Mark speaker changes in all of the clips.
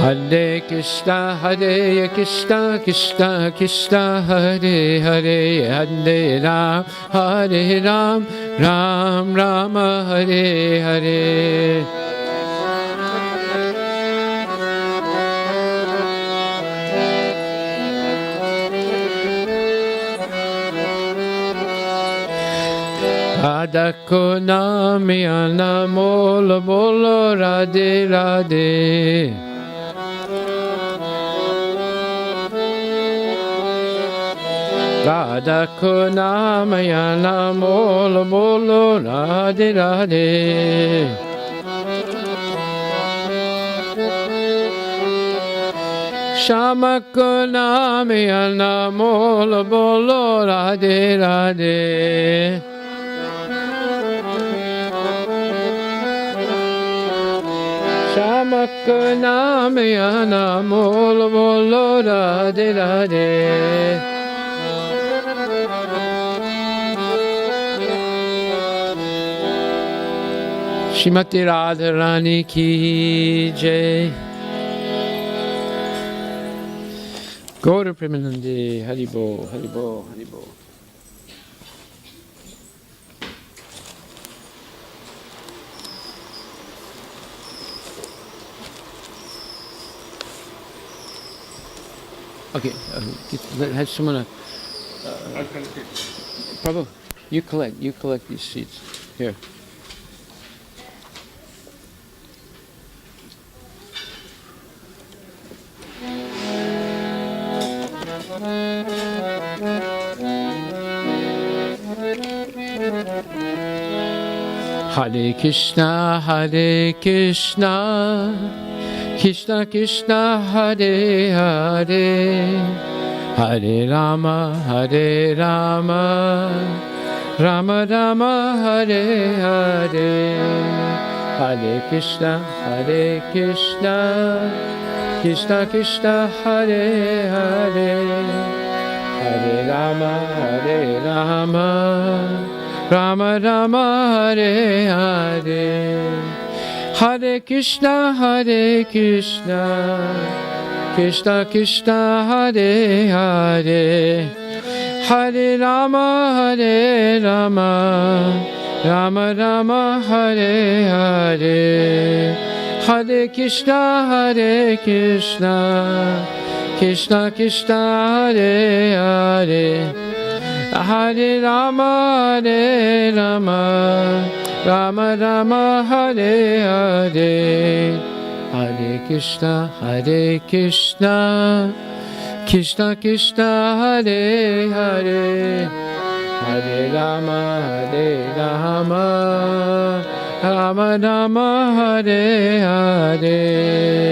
Speaker 1: Hare Krishna, Hare Krishna, Krishna Krishna, Hare Hare, Hare Ram, Hare Ram, Ram Rama, Hare Hare. Radha ko naam yana molo bolo Radhe Radhe. Radha ko naam yana molo bolo Radhe Radhe. Shama ko naam yana molo bolo Radhe Radhe. Shama ko naam yana molo bolo Radhe Radhe. Shrimati Radharani ki jai. Gaura Premanande, Haribo, Haribo, Haribo. Okay, have someone. Prabhu, you collect these seats here. Hare Krishna, Hare Krishna, Krishna Krishna, Hare Hare, Hare Rama, Hare Rama, Rama Rama, Hare Hare, Hare Krishna, Hare Krishna, Krishna Krishna, Hare Hare, Hare Rama, Hare Rama, Rama Rama, Hare Hare. Hare Krishna, Hare Krishna, Krishna Krishna, Hare Hare, Hare Rama, Hare Rama, Rama Rama, Hare Hare. Hare Krishna, Hare Krishna, Krishna Krishna, Hare Hare, Hare Rama, Hare Rama, Rama Rama, Hare Hare. Hare Krishna, Hare Krishna, Krishna Krishna, Hare Hare, Hare Rama, Hare Rama, Rama Rama, Hare Hare.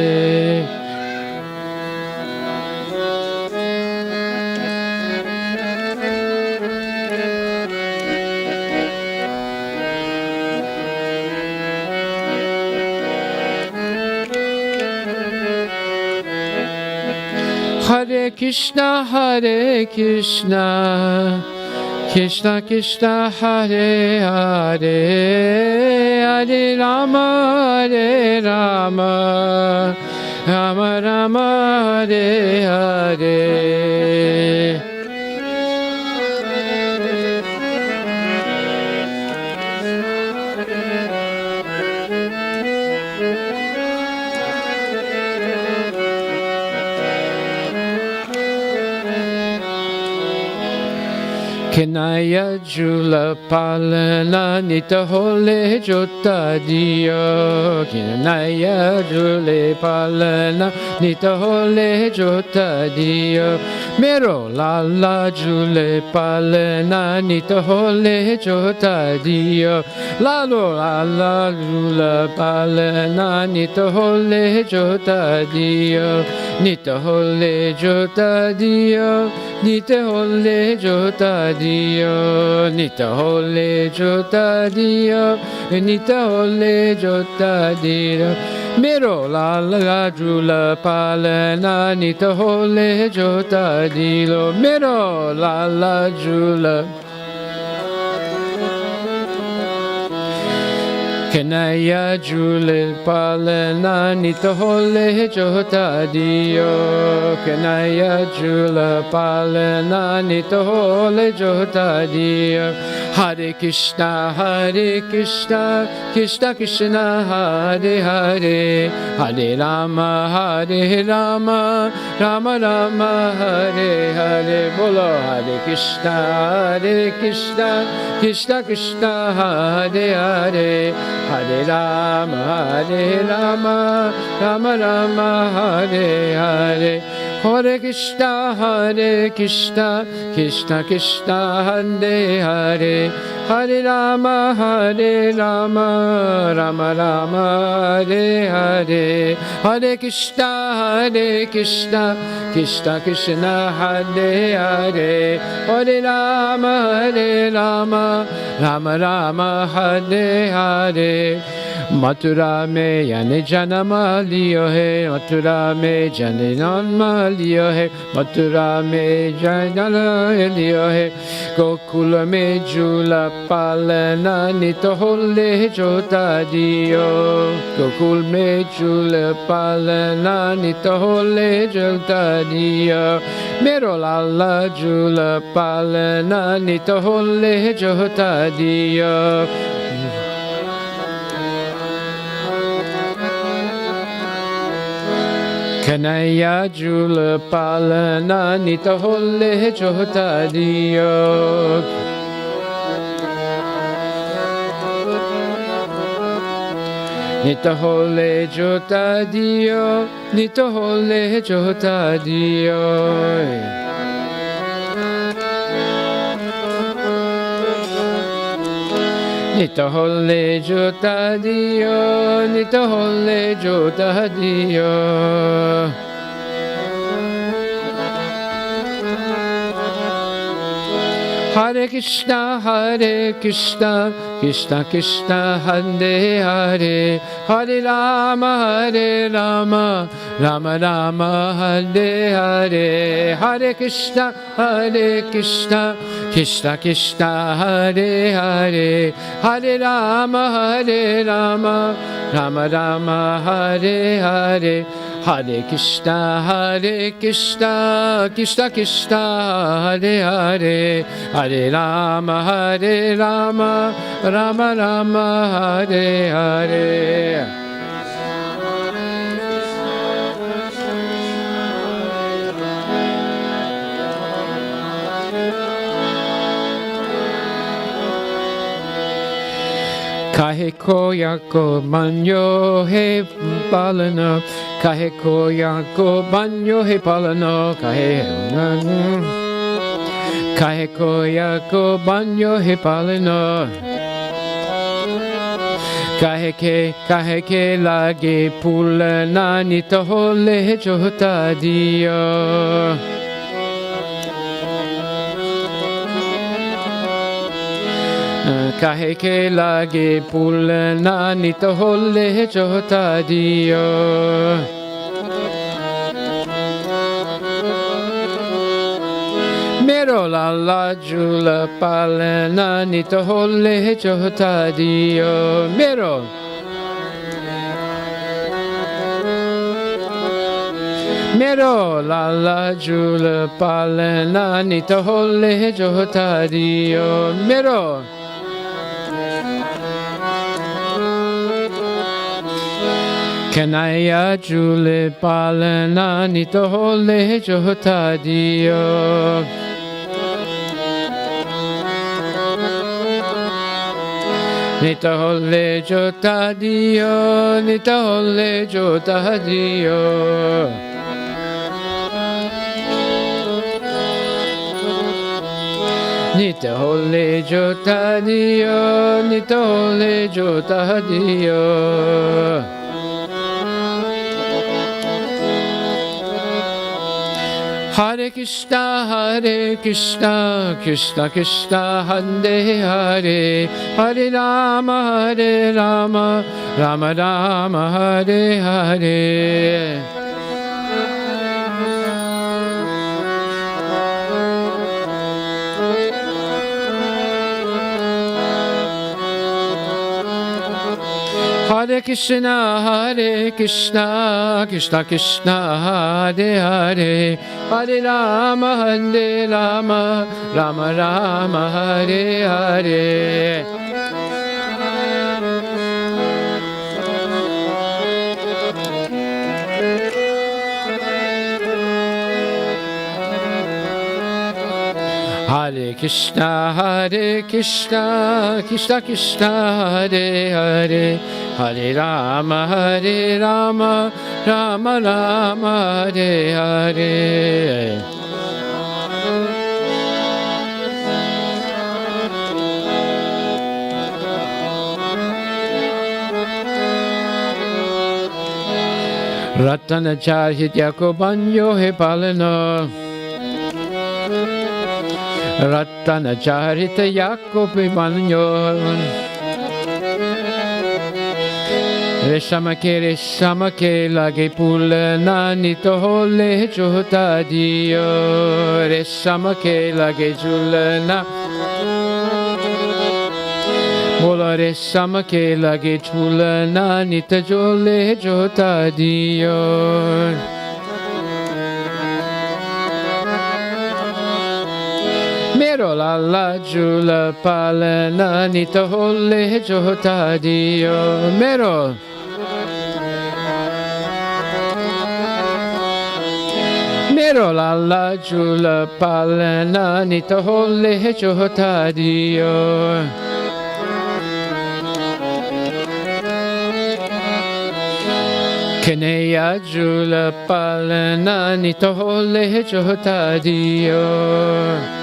Speaker 1: Hare Krishna, Hare Krishna, Krishna Krishna, Hare Hare, Hare Rama, Hare Rama, Rama Rama, Hare Hare. Kenaya Jula Palana Nita Hole Jota Dio. Kenaya Jule Palana Nita Hole Jota Dio. Mero Lala Jule Palana Nita Hole Jota Dio. Lalo Lala Jula Palana Nita Hole Jota Dio. Nita Hole Jota Dio. Nita Hole Jota Dio, Nita Hole Jota Dio, Nita Hole Jota Dio. Mero la la Jula Palana, Nita Hole Jota Dio, Mero la la Jula. Kenaya Jule Palana Nito Hole Jota Dio. Kenaya Jula Palana Nito Hole Jota Dio. Hare Krishna, Krishna Krishna, Hare Hare, Hare Rama, Rama Rama, Hare Hare. Bolo Hare Krishna, Krishna Krishna, Hare Hare, Hare Rama, Rama Rama, Hare Hare. Hare Krishna, Krishna Krishna, Hare Hare, Hare Rama, Rama Rama, Hare Hare. Hare Krishna, Krishna Krishna, Hare Hare, Hare Rama, Rama Rama, Hare Hare. Mathura में यानी जन्म लियो है, मथुरा में जन्म लियो है, मथुरा में जन्म लियो है. गोकुल में झूला पालना नित होले जोता दियो. गोकुल में झूला पालना नित होले जोता दियो. मेरो लाला झूला पालना नित होले जोता दियो. Kanaya Jula Palana Nita Hole Jota Dio. Nita Hole Jota Dio, Nita Hole Jota Dio. Nita Hole Jota Dio, Nita Hole Jota Dio. Hare Krishna, Krishna Krishna, Hare Hare, Hare Rama, Rama Rama, Hare Hare. Hare Krishna, Krishna Krishna, Hare Hare, Hare Rama, Rama Rama, Hare Hare. Hare Krishna, Krishna Krishna, Hare Hare, Hare Rama, Rama Rama, Hare Hare. Kahe koya ko banyo he palana, kahe koya ko banyo he palana, kahe koya ko banyo he palana. Kahe ke lage pulana nita hole jota dio. Kahe ke lage pulana nita hole jota dio. Mero la jula palana nita hole jota dio. Mero la jula palana nita hole jota dio. Mero Kanaya Jule Palana Nita Hole Jota Dio. Nita Hole Jota Dio, Nita Hole Jota Dio. Nita Hole Jota Dio, Nita Hole Jota Dio. Hare Krishna, Krishna Krishna, Hare Hare, Hare Rama, Rama Rama, Hare Hare. Hare Krishna, Krishna Krishna, Hare Hare, Hare Rama, Rama Rama, Hare Hare. Hare Krishna, Krishna Krishna, Hare Hare, Hare Rama, Rama Rama, Hare Hare. Ratanachar Hityako Banyo He Palano Ratanacharita Yakopi Banyo Reshamake Lage Pulana Nito Hole Chota Dio Reshamake Lage Julana Bola Reshamake Lage Chulana Nita Jole Chota Dio. Mero la jula palana nita hole jota dio. Mero la jula palana nita hole jota dio. Keneya jula palana nita hole jota dio.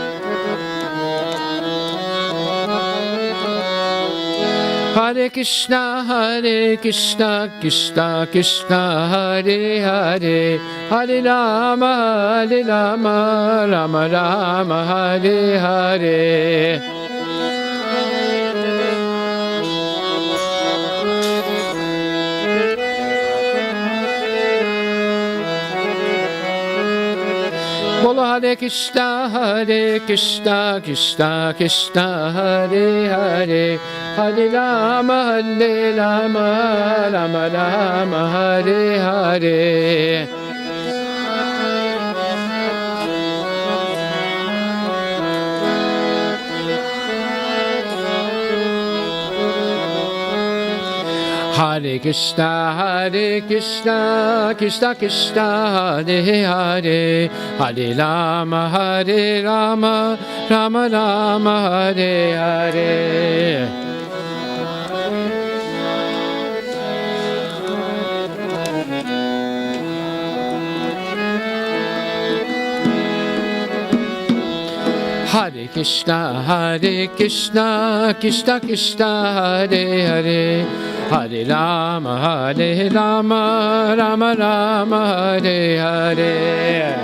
Speaker 1: Hare Krishna, Krishna Krishna, Hare Hare, Hare Rama, Rama Rama, Hare Hare. Bolo Hare Krishna, Krishna Krishna, Hare Hare, Hare Rama, Rama Rama, Hare Hare. Hare Krishna, Krishna Krishna, Hare Hare, Hare Rama, Rama Rama, Hare Hare. Hare Krishna, Krishna Krishna, Hare Hare, Hare Rama, Rama Rama, Hare Hare.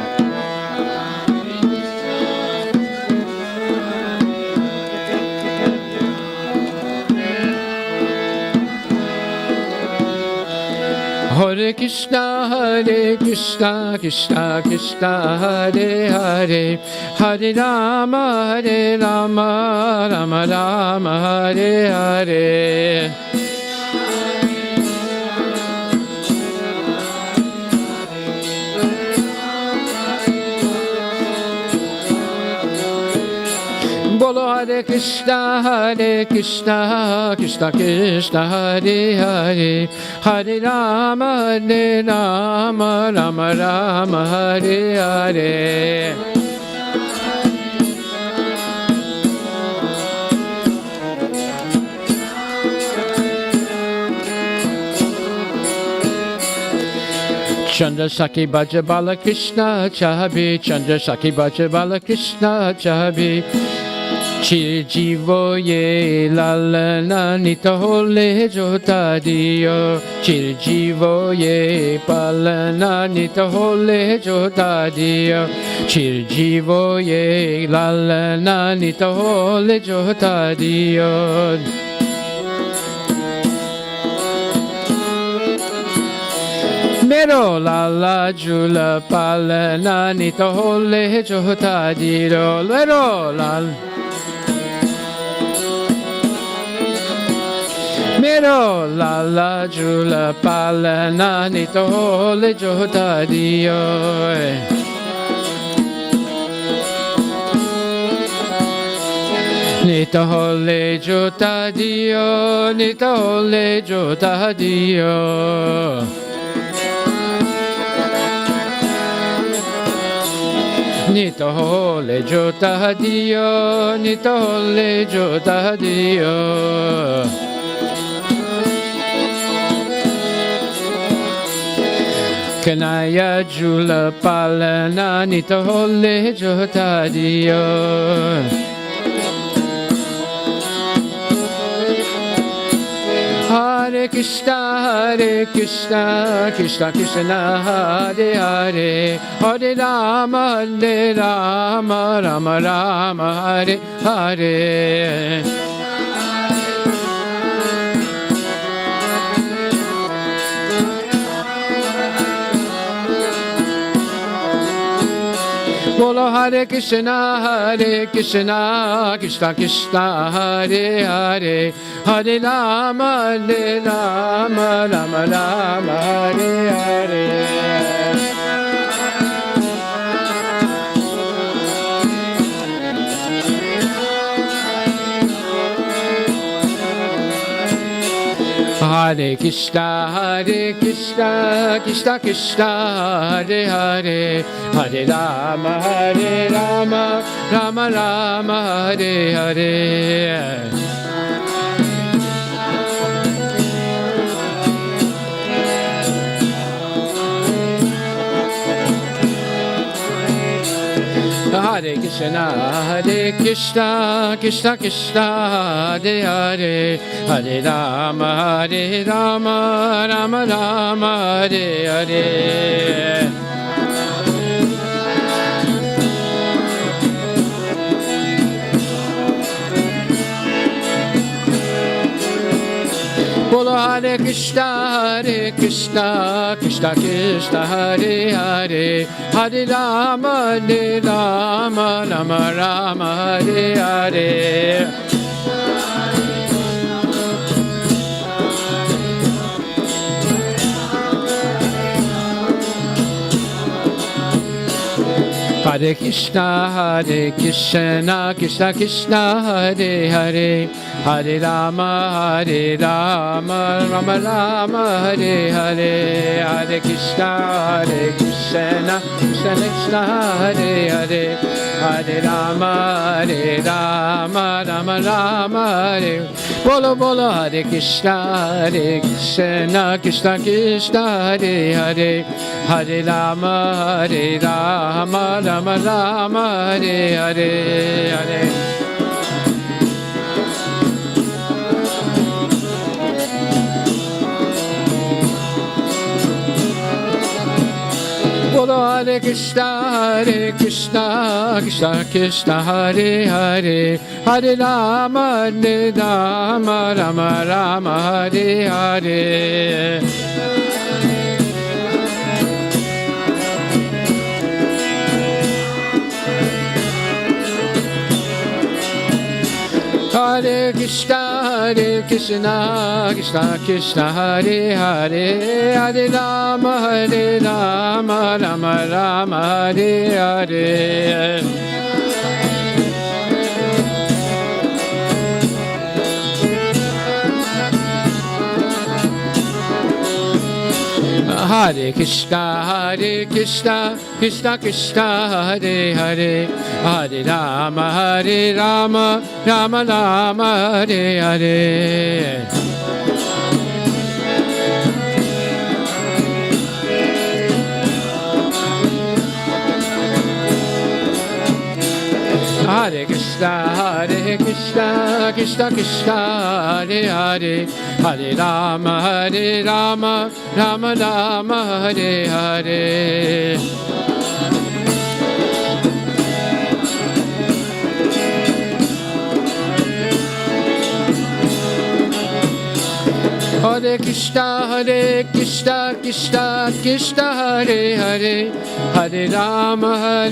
Speaker 1: Hare Krishna, Krishna Krishna, Hare Hare, Hare Rama, Rama Rama, Hare Hare. Bolo Hare Krishna, Krishna Krishna, Hare Hare, Hare Rama, Rama Rama, Hare Hare. Chandra Saki Bhaja Bala Krishna Chahabi, Chandra Saki Bhaja Bala Krishna Chahabi. Chir Jivo Ye Lalana Nita Hole Jota Dio. Chir Jivo Ye Palana Nita Hole Jota Dio. Chir Jivo Ye Lalana Nita Hole Jota Dio. Mero la jula palana nita hole jota dio. Mero Ero lala jula palana nito le jota dio. Nita hole jota dio, nita hole jota dio. Nita hole jota dio, nita hole jota dio. Kanaya jula palana, nita hole jota dio. Hare Krishna, Krishna Krishna, Hare Hare, Hare Rama, Rama Rama, Hare Hare. Bolo Hare Krishna, Krishna Krishna, Hare Hare, Hare Rama, Rama Rama, Hare Hare. Hare Krishna, Krishna Krishna, Hare Hare, Hare Rama, Rama Rama, Hare Hare. Hare Krishna, Krishna Krishna, Hare Hare, Hare Rama, Rama Rama, Hare Hare. Bolo Hare Krishna, Krishna Krishna, Hare Hare, Hare Rama, Rama Rama, Hare Hare. Hare Krishna, Krishna Krishna, Hare Hare, Hare Rama, Rama Rama, Hare Hare. Hare Krishna, Krishna Krishna, Hare Hare, Hare Rama, Rama Rama, Hare. Bolo Hare Krishna, Krishna Krishna, Hare Hare, Hare Rama, Rama Rama, Hare Hare, Hare. Bolo Hare Krishna, Krishna Krishna, Hare Hare, Hare Rama, Rama Rama, Hare Hare. Hare Krishna, Krishna Krishna, Hare Hare, Hare Rama, Rama Rama, Hare Hare. Hare Krishna, Krishna Krishna, Hare Hare, Hare Rama, Rama Rama, Hare Hare. Hare Krishna, Krishna Krishna, Hare Hare, Hare Rama, Rama Rama, Hare Hare. Hare Krishna, Krishna Krishna, Hare Hare, Hare Ram, Ram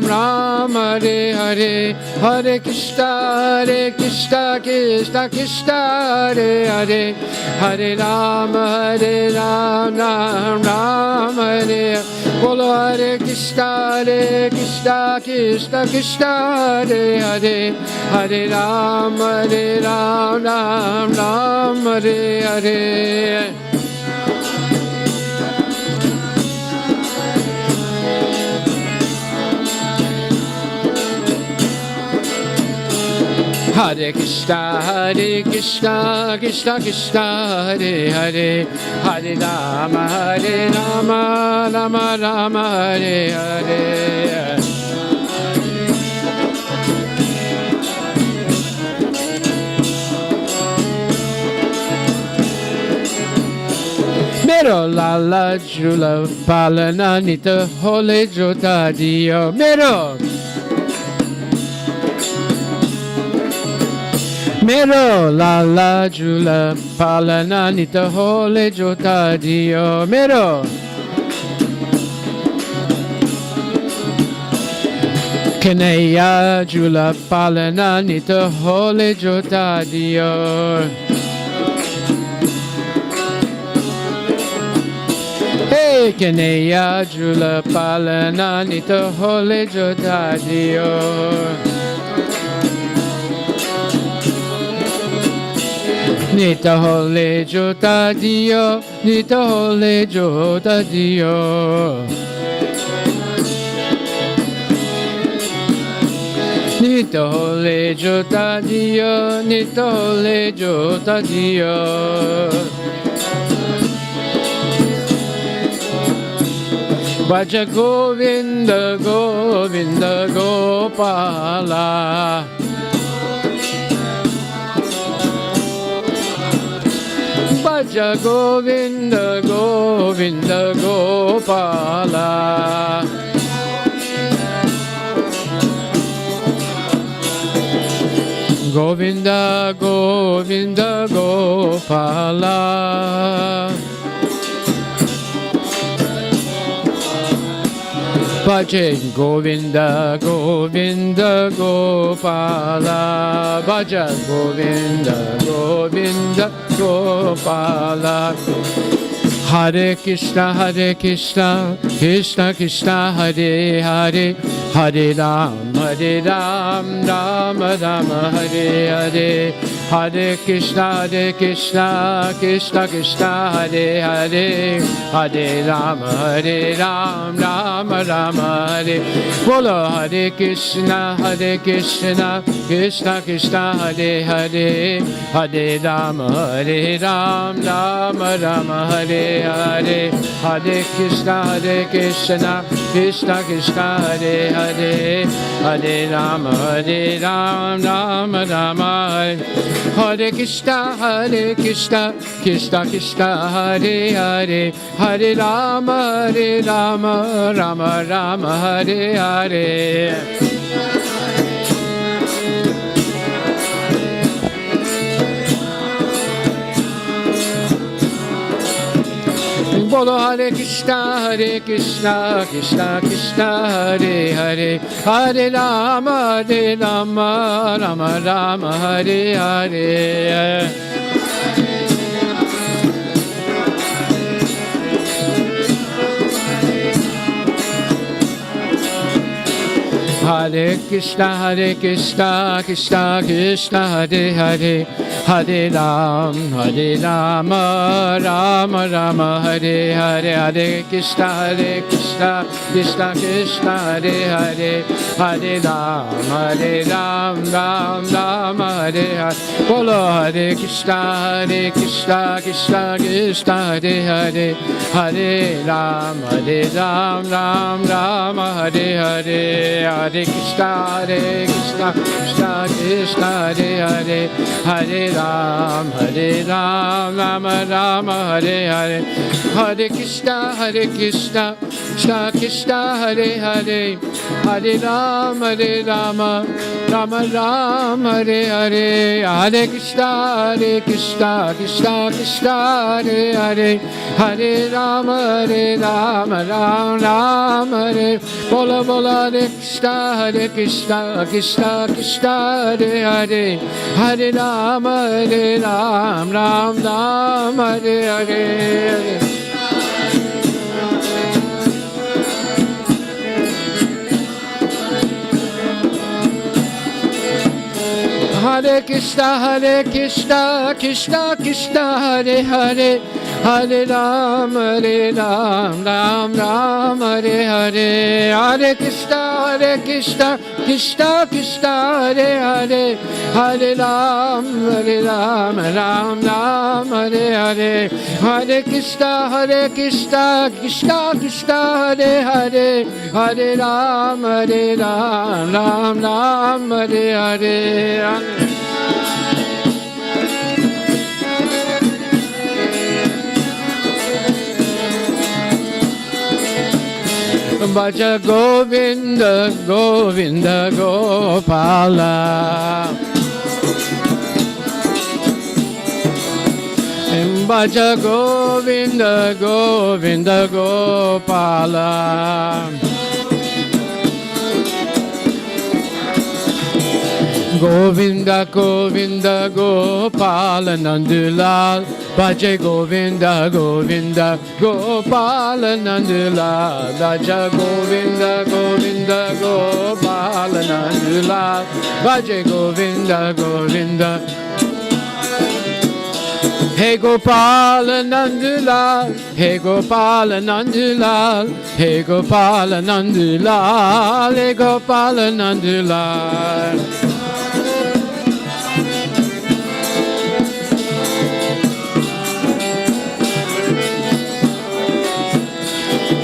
Speaker 1: Ram, Hare Hare, Hare Krishna, Krishna Krishna, Hare Hare, Hare Ram, Ram Ram, Hare. Bolo Hare Krishna, Krishna Krishna, Hare Hare, Hare Ram, Ram Ram, Hare Hare. Hare Krishna, Krishna Krishna, Hare Hare, Hare Rama, Rama Rama, Hare Hare. Mero lala jula palana nita hole jota dio. Mero lala jula palana nita hole jota dio. Mero Keneya jula palana nita hole jota dio. Hey, Keneya jula palana nita hole jota dio. Nita hole jota dio, nita hole jota dio. Nita hole jota dio, nita hole jota dio. Bhaja Govinda Govinda Gopala. Bhaja Govinda Govinda Gopala. Govinda Govinda Gopala. Bhaja Govinda Govinda Gopala. Bhaja Govinda Govinda Gopala. Hare Krishna, Krishna Krishna, Hare Hare, Hare Ram, Ram Rama, Hare Hare, Hare Krishna, Krishna Krishna, Hare Hare, Hare Ram, Rama Rama, Hare. Bolo Hare Krishna, Krishna Krishna, Hare Hare, Hare Ram, Rama Rama, Hare Hare, Hare Krishna, Krishna Krishna, Hare Hare, Hare Rama, Rama Rama, Hare Krishna, Krishna Krishna, Hare Hare, Hare Rama, Rama Rama, Hare Hare. Bolo Hare Krishna, Krishna Krishna, Hare Hare, Hare Rama, Rama Rama, Hare Hare. Hare Krishna, Krishna Krishna, Hare Hare, Hare Rama, Rama Rama, Hare Hare, Hare Krishna, Krishna Krishna, Hare Hare, Hare Ram, Rama, Hare Hare. Bolo Hare Krishna, Krishna Krishna, Hare Hare, Hare Ram, Rama, Hare Hare, Hare Krishna, Krishna, Hare Hare, Hare Ram, Rama Rama, Hare Hare, Hare Krishna, Krishna Krishna Hare Hare, Hare Rama Rama Rama Hare Hare, Hare Krishna Krishna Krishna Hare Hare, Hare Rama Rama Rama Hare. Bola bola Hare Krishna Krishna Krishna Hare Hare, Hare Rama Rama Hare Hare. Hare Krishna Krishna Krishna Hare Hare, Hare Rama Rama Hare Hare, Hare Krishna Krishna Krishna Hare Hare, Hare Rama Rama Hare Hare, Hare Krishna Krishna Krishna Hare Hare, Hare Rama Rama Hare Hare. Bhaja Govinda Govinda Gopala, Bhaja Govinda Govinda Gopala, Govinda Govinda Gopala Nandulal, Bhaja Govinda Govinda Gopala Nandulal, Bhaja Govinda Govinda Gopala Nandulal, Bhaja Govinda Govinda. Hey Gopala Nandulal, Hey Gopala Nandulal, Hey Gopala Nandulal, Hey Gopala Nandulal.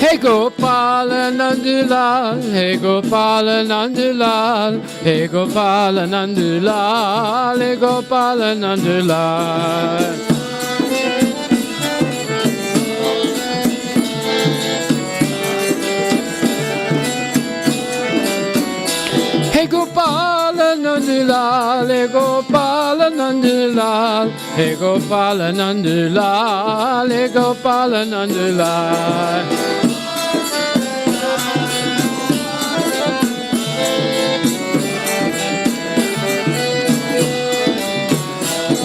Speaker 1: Hey Gopala Nandulal, Hey Gopala Nandulal, Hey Gopala Nandulal, Hey Gopala Nandulal. Hey Gopala Nandulal, Hey Gopala Nandulal, Hey Gopala Nandulal, Hey Gopala Nandulal.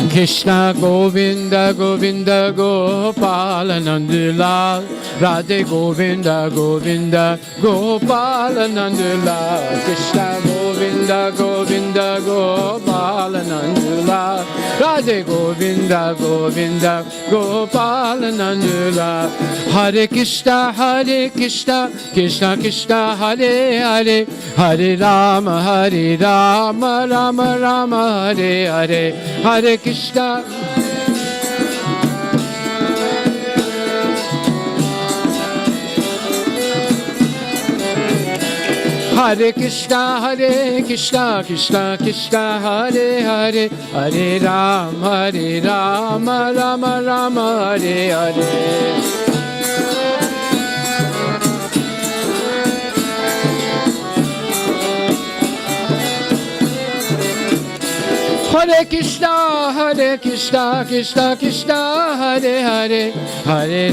Speaker 1: Krishna Govinda Govinda Gopala Nandulal, Radhe Govinda Govinda Gopala Nandulal, Krishna Govinda Govinda Gopala Nandulal, Radhe Govinda Govinda Gopala Nandulal. Hare Krishna Krishna Krishna Hare Hare, Hare Rama Rama Rama Hare Hare, Hare Krishna. Hare Krishna Krishna Krishna Hare Hare, Hare Rama Rama Rama Hare Hare. Hare Krishna Krishna Krishna Hare Hare, Hare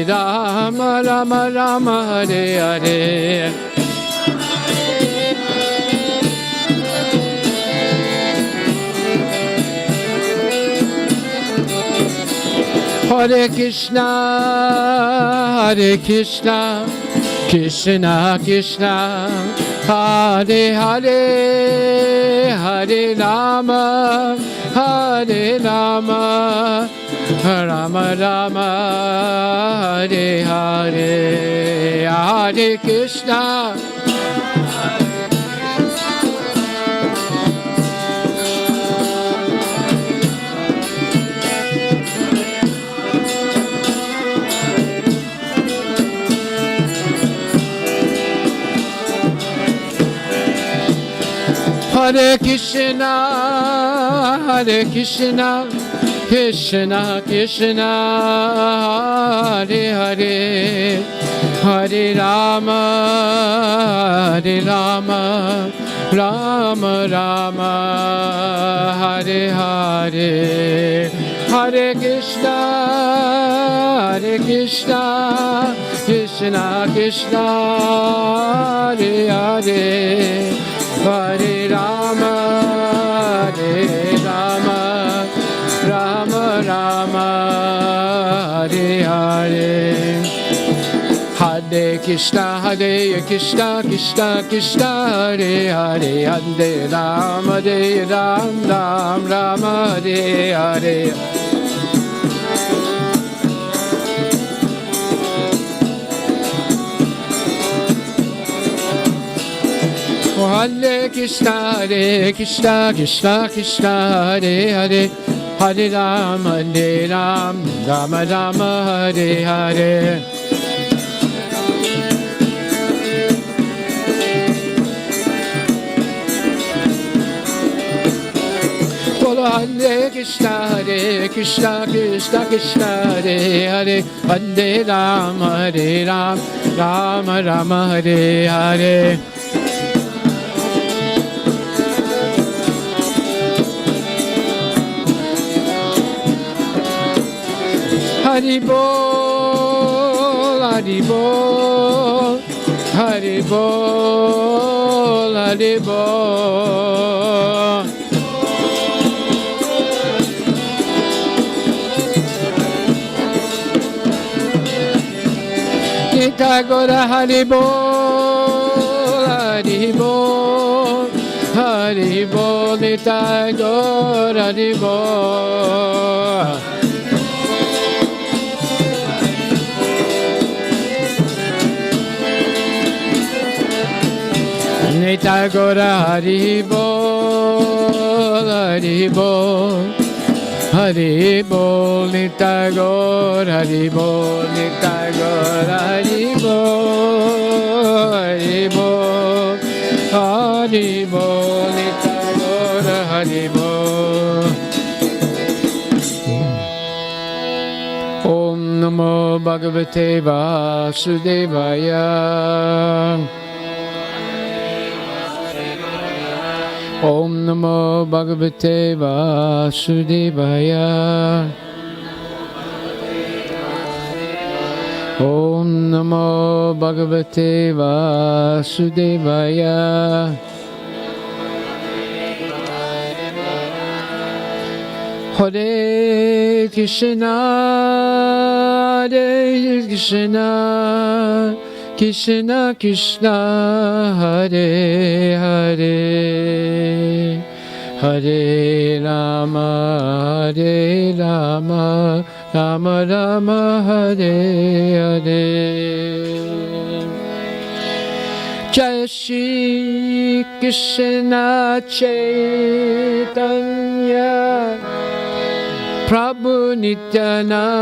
Speaker 1: Rama Rama Rama Hare Hare. Hare Krishna Krishna Krishna Hare Hare, Hare Rama Rama Rama Hare Hare, Hare Krishna. Hare Krishna Krishna Krishna Hare Hare Hare Rama Rama Rama Hare Hare Hare Krishna Krishna Krishna Hare Hare Hare Rama Rama Rama Hare Hare Hare Krishna Krishna Krishna Hare Hare Hare Rama Rama Hare Hare Hare Krishna Krishna Krishna Hare Hare Hare Rama Rama Rama Hare Hare Hare Krishna Krishna Hare Hare Hare Rama Rama Hare Hare Haribol, Haribol, Haribol, Haribol. Nitagora Haribol, Haribol, Haribol, Nitagora Haribol. Nitagora Haribol, Haribol, Haribol, Nitagora Haribol, Nitagora Haribol, Haribol, Haribol, Nitagora Haribol. Om Namo Bhagavate Vasudevaya. Om Namo Bhagavate Vasudevaya. Om Namo Bhagavate Vasudevaya. Hare Krishna, Hare Krishna, Krishna Krishna, Hare Hare, Hare Rama, Rama Rama, Hare Hare. Jai Shri Krishna Chaitanya Prabhu Nityananda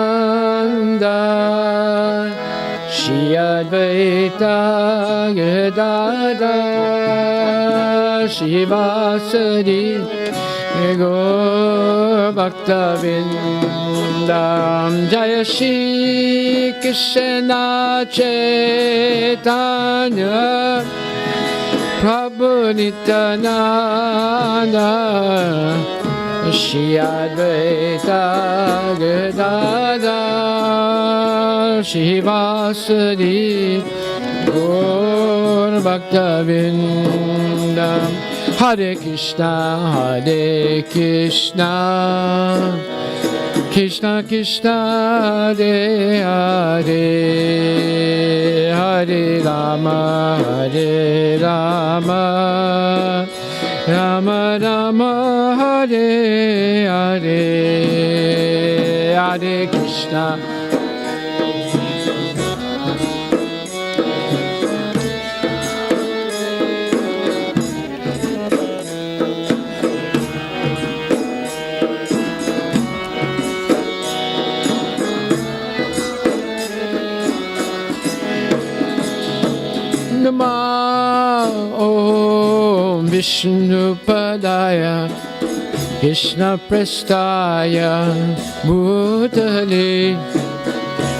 Speaker 1: Shri Advaita Gadadhar Shivasari Gaur Bhakta Vindam. Jaya Shri Krishna Chaitanya Prabhu Nityananda Shri Advaita Gadadhar Shivasari Gaur Bhakta Vindam. Hare Krishna, Krishna Krishna, Hare Hare, Hare Rama, Rama Rama, Hare Hare, Hare Krishna. Om Vishnu Padaya Krishna Prestaya Bhutale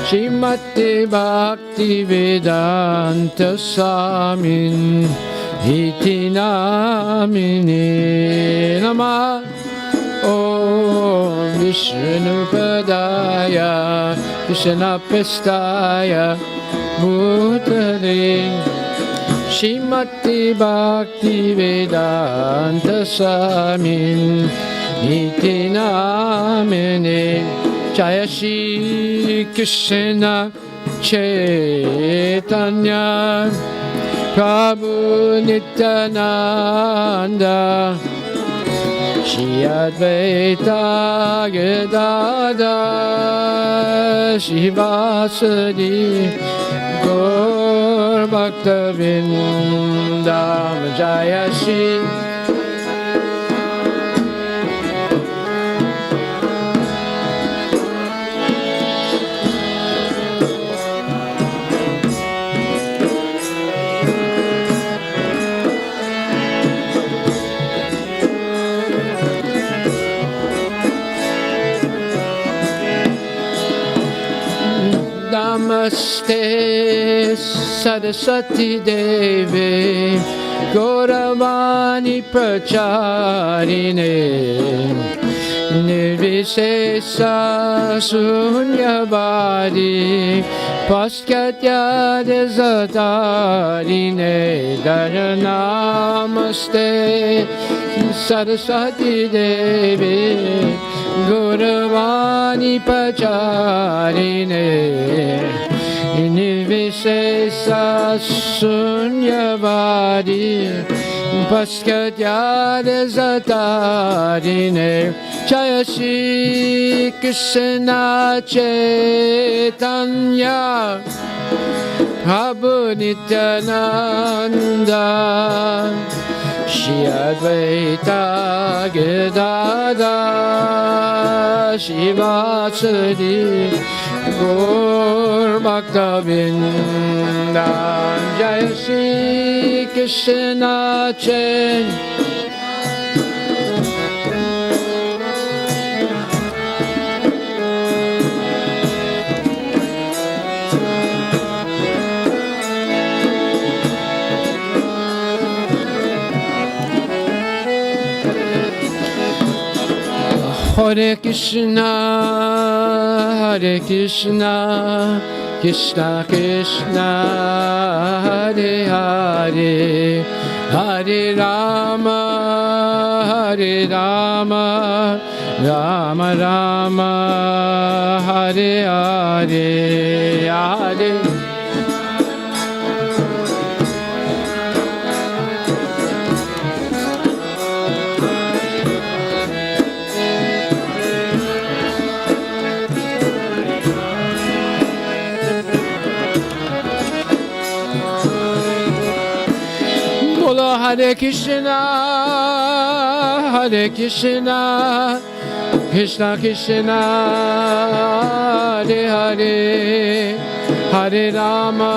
Speaker 1: Srimati Bhakti Vedanta Swamin Iti Namine Namah Om Vishnu Padaya Krishna Prestaya Bhutale Srimati Bhakti Vedanta Swamin Iti Namine Jaya Shri Krishna Chaitanya Prabhu Nityananda Shri Advaita Gadadhar Shri Vasudeva Gaur Bhakta Vrindam Jaya Shri Namaste Saraswati Devi Gauravani Pracharine Nirvisesa Sunyavadi Paskatya Desatarine Namaste Saraswati Devi Gauravani Pracharine Nirvisesa Sunyavadi Paskatya Desatarine Jaya Shri Krishna Chaitanya Prabhu Nityananda Shri Advaita Gadadhar Shri Vasudeva Gaur Bhakta Vrindam Jaya Shri Krishna Chaitanya Hare Krishna, Hare Krishna, Krishna Krishna, Hare Hare, Hare Rama, Hare Rama, Rama Rama, Hare Hare, Hare Hare Krishna, Hare Krishna, Krishna Krishna, Hare Hare, Hare Rama,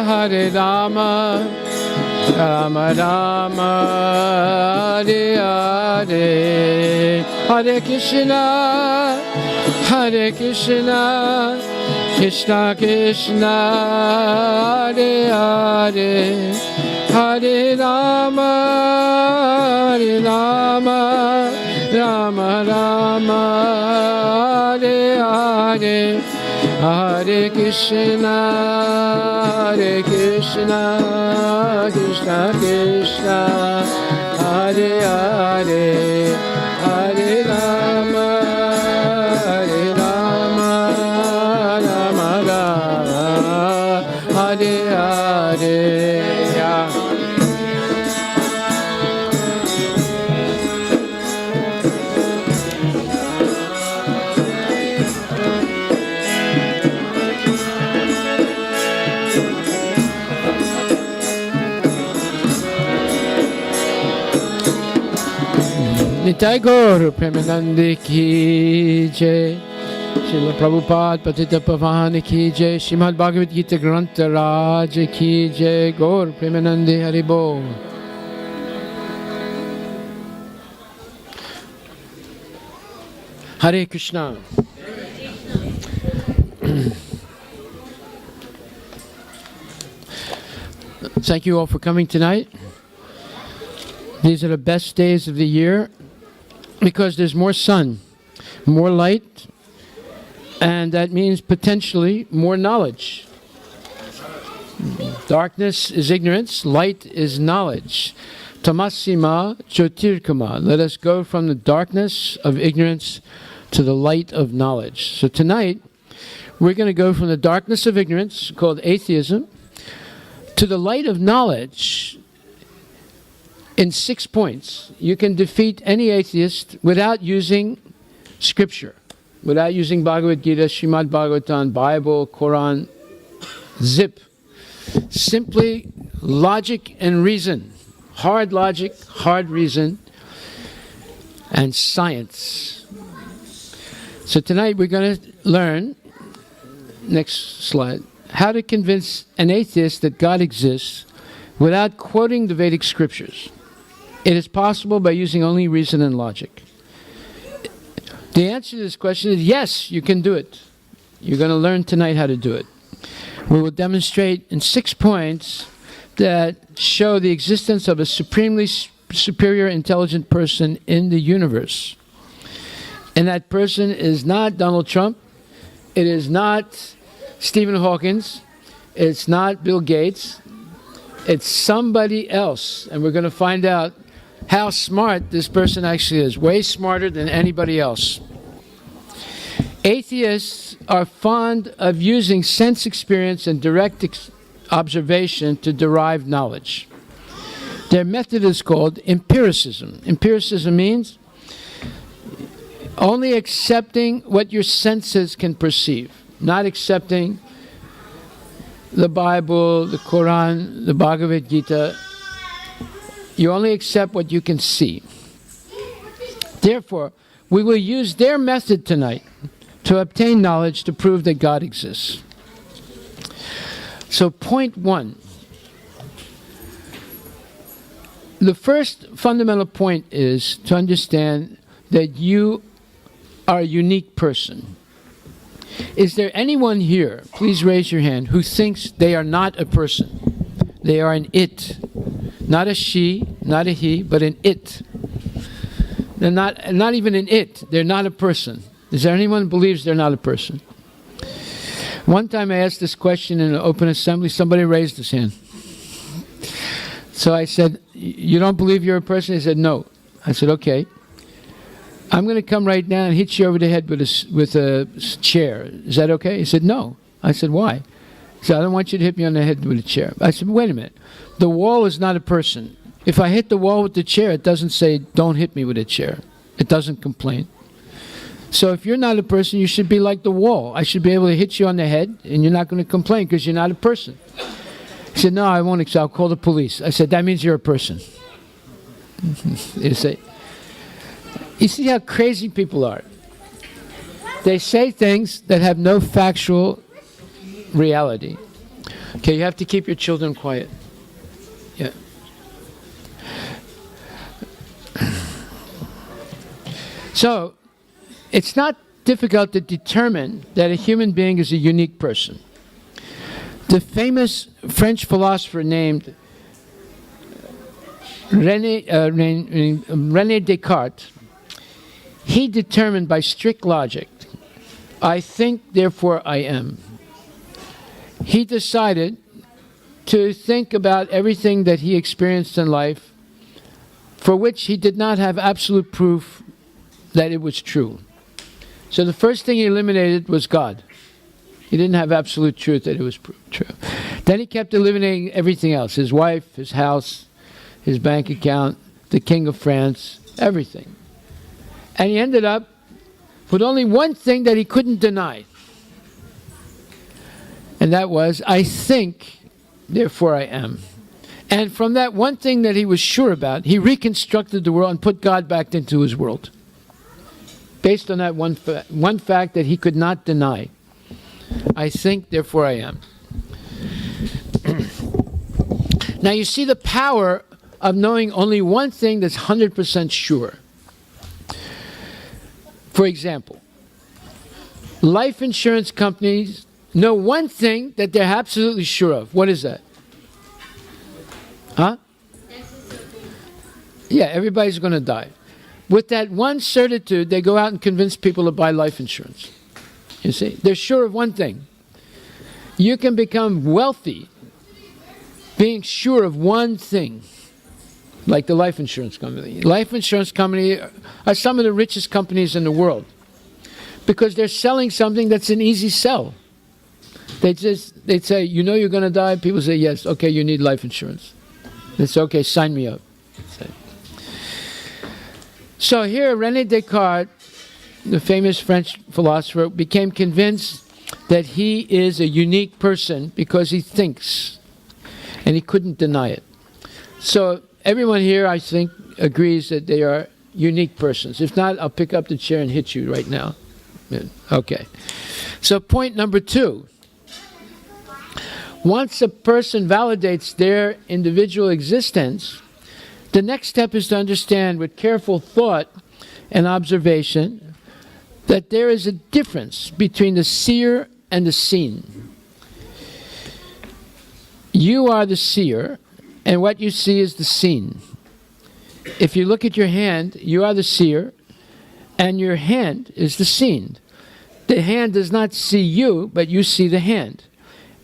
Speaker 1: Hare Rama, Rama Rama, Hare Hare, Hare Krishna, Hare Krishna, Krishna Krishna, Hare Hare, Hare Rama, Hare Rama, Rama Rama, Hare Hare, Hare Krishna, Hare Krishna, Krishna Krishna, Hare Hare, Hare Rama, Hare Rama, Rama Rama, Hare Hare. Nitai Gaur Premanande Ki Jai Srila Prabhupada Patita Pavani Ki Jai Srimad Bhagavad Gita Grantha Raj Ki Jai Gaur Premanande Haribol. Hare Krishna. Thank you all for coming tonight. These are the best days of the year because there's more sun, more light, and that means potentially more knowledge. Darkness is ignorance, light is knowledge. Tamasima Jyotirkama. Let us go from the darkness of ignorance to the light of knowledge. So tonight, we're going to go from the darkness of ignorance, called atheism, to the light of knowledge in 6 points. You can defeat any atheist without using scripture, without using Bhagavad Gita, Srimad Bhagavatam, Bible, Quran, zip. Simply logic and reason. Hard logic, hard reason, and science. So tonight we're going to learn, next slide, how to convince an atheist that God exists without quoting the Vedic Scriptures. It is possible by using only reason and logic. The answer to this question is yes, you can do it. You're going to learn tonight how to do it. We will demonstrate in 6 points that show the existence of a supremely superior intelligent person in the universe. And that person is not Donald Trump. It is not Stephen Hawkins. It's not Bill Gates. It's somebody else. And we're going to find out how smart this person actually is. Way smarter than anybody else. Atheists are fond of using sense experience and direct observation to derive knowledge. Their method is called empiricism. Empiricism means only accepting what your senses can perceive, not accepting the Bible, the Quran, the Bhagavad Gita. You only accept what you can see. Therefore, we will use their method tonight to obtain knowledge to prove that God exists. So point 1. The first fundamental point is to understand that you are a unique person. Is there anyone here, please raise your hand, who thinks they are not a person? They are an it. Not a she, not a he, but an it. They're not even an it. They're not a person. Is there anyone who believes they're not a person? One time I asked this question in an open assembly. Somebody raised his hand. So I said, you don't believe you're a person? He said, no. I said, okay. I'm going to come right now and hit you over the head with a chair. Is that okay? He said, no. I said, why? He said, I don't want you to hit me on the head with a chair. I said, wait a minute. The wall is not a person. If I hit the wall with the chair, it doesn't say, don't hit me with a chair. It doesn't complain. So if you're not a person, you should be like the wall. I should be able to hit you on the head, and you're not going to complain because you're not a person. He said, no, I won't. I'll call the police. I said, that means you're a person. You see how crazy people are. They say things that have no factual reality. Okay, you have to keep your children quiet. Yeah. So, it's not difficult to determine that a human being is a unique person. The famous French philosopher named Rene Descartes, he determined by strict logic, I think, therefore I am. He decided to think about everything that he experienced in life for which he did not have absolute proof that it was true. So the first thing he eliminated was God. He didn't have absolute truth that it was true. Then he kept eliminating everything else, his wife, his house, his bank account, the King of France, everything. And he ended up with only one thing that he couldn't deny. And that was, I think, therefore I am. And from that one thing that he was sure about, he reconstructed the world and put God back into his world. Based on that one fact that he could not deny. I think, therefore I am. Now you see the power of knowing only one thing that's 100% sure. For example, life insurance companies know one thing that they're absolutely sure of. What is that? Huh? Yeah, everybody's going to die. With that one certitude, they go out and convince people to buy life insurance. You see? They're sure of one thing. You can become wealthy being sure of one thing, like the life insurance company. Life insurance company are some of the richest companies in the world because they're selling something that's an easy sell. They'd say, you know you're going to die? People say, yes. Okay, you need life insurance. It's okay, sign me up. So here, Rene Descartes, the famous French philosopher, became convinced that he is a unique person because he thinks, and he couldn't deny it. So everyone here, I think, agrees that they are unique persons. If not, I'll pick up the chair and hit you right now. Okay. So point number 2. Once a person validates their individual existence, the next step is to understand with careful thought and observation that there is a difference between the seer and the seen. You are the seer, and what you see is the seen. If you look at your hand, you are the seer, and your hand is the seen. The hand does not see you, but you see the hand.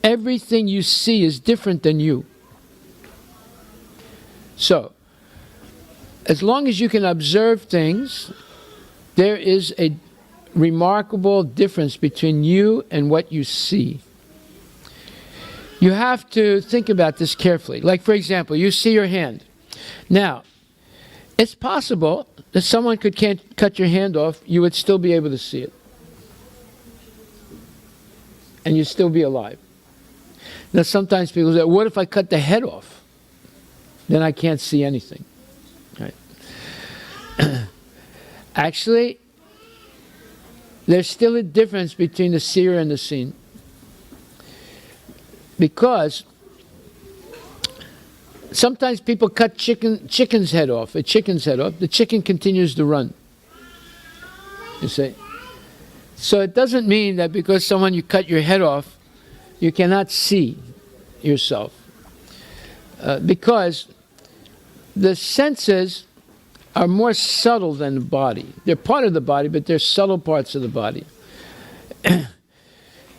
Speaker 1: Everything you see is different than you. So, as long as you can observe things, there is a remarkable difference between you and what you see. You have to think about this carefully. Like, for example, you see your hand. Now, it's possible that someone could cut your hand off, you would still be able to see it. And you'd still be alive. Now, sometimes people say, what if I cut the head off? Then I can't see anything. Right? Actually, there's still a difference between the seer and the seen. Because sometimes people cut chicken's head off, a chicken's head off, the chicken continues to run. You see? So it doesn't mean that because you cut your head off, you cannot see yourself. Because the senses are more subtle than the body. They're part of the body, but they're subtle parts of the body.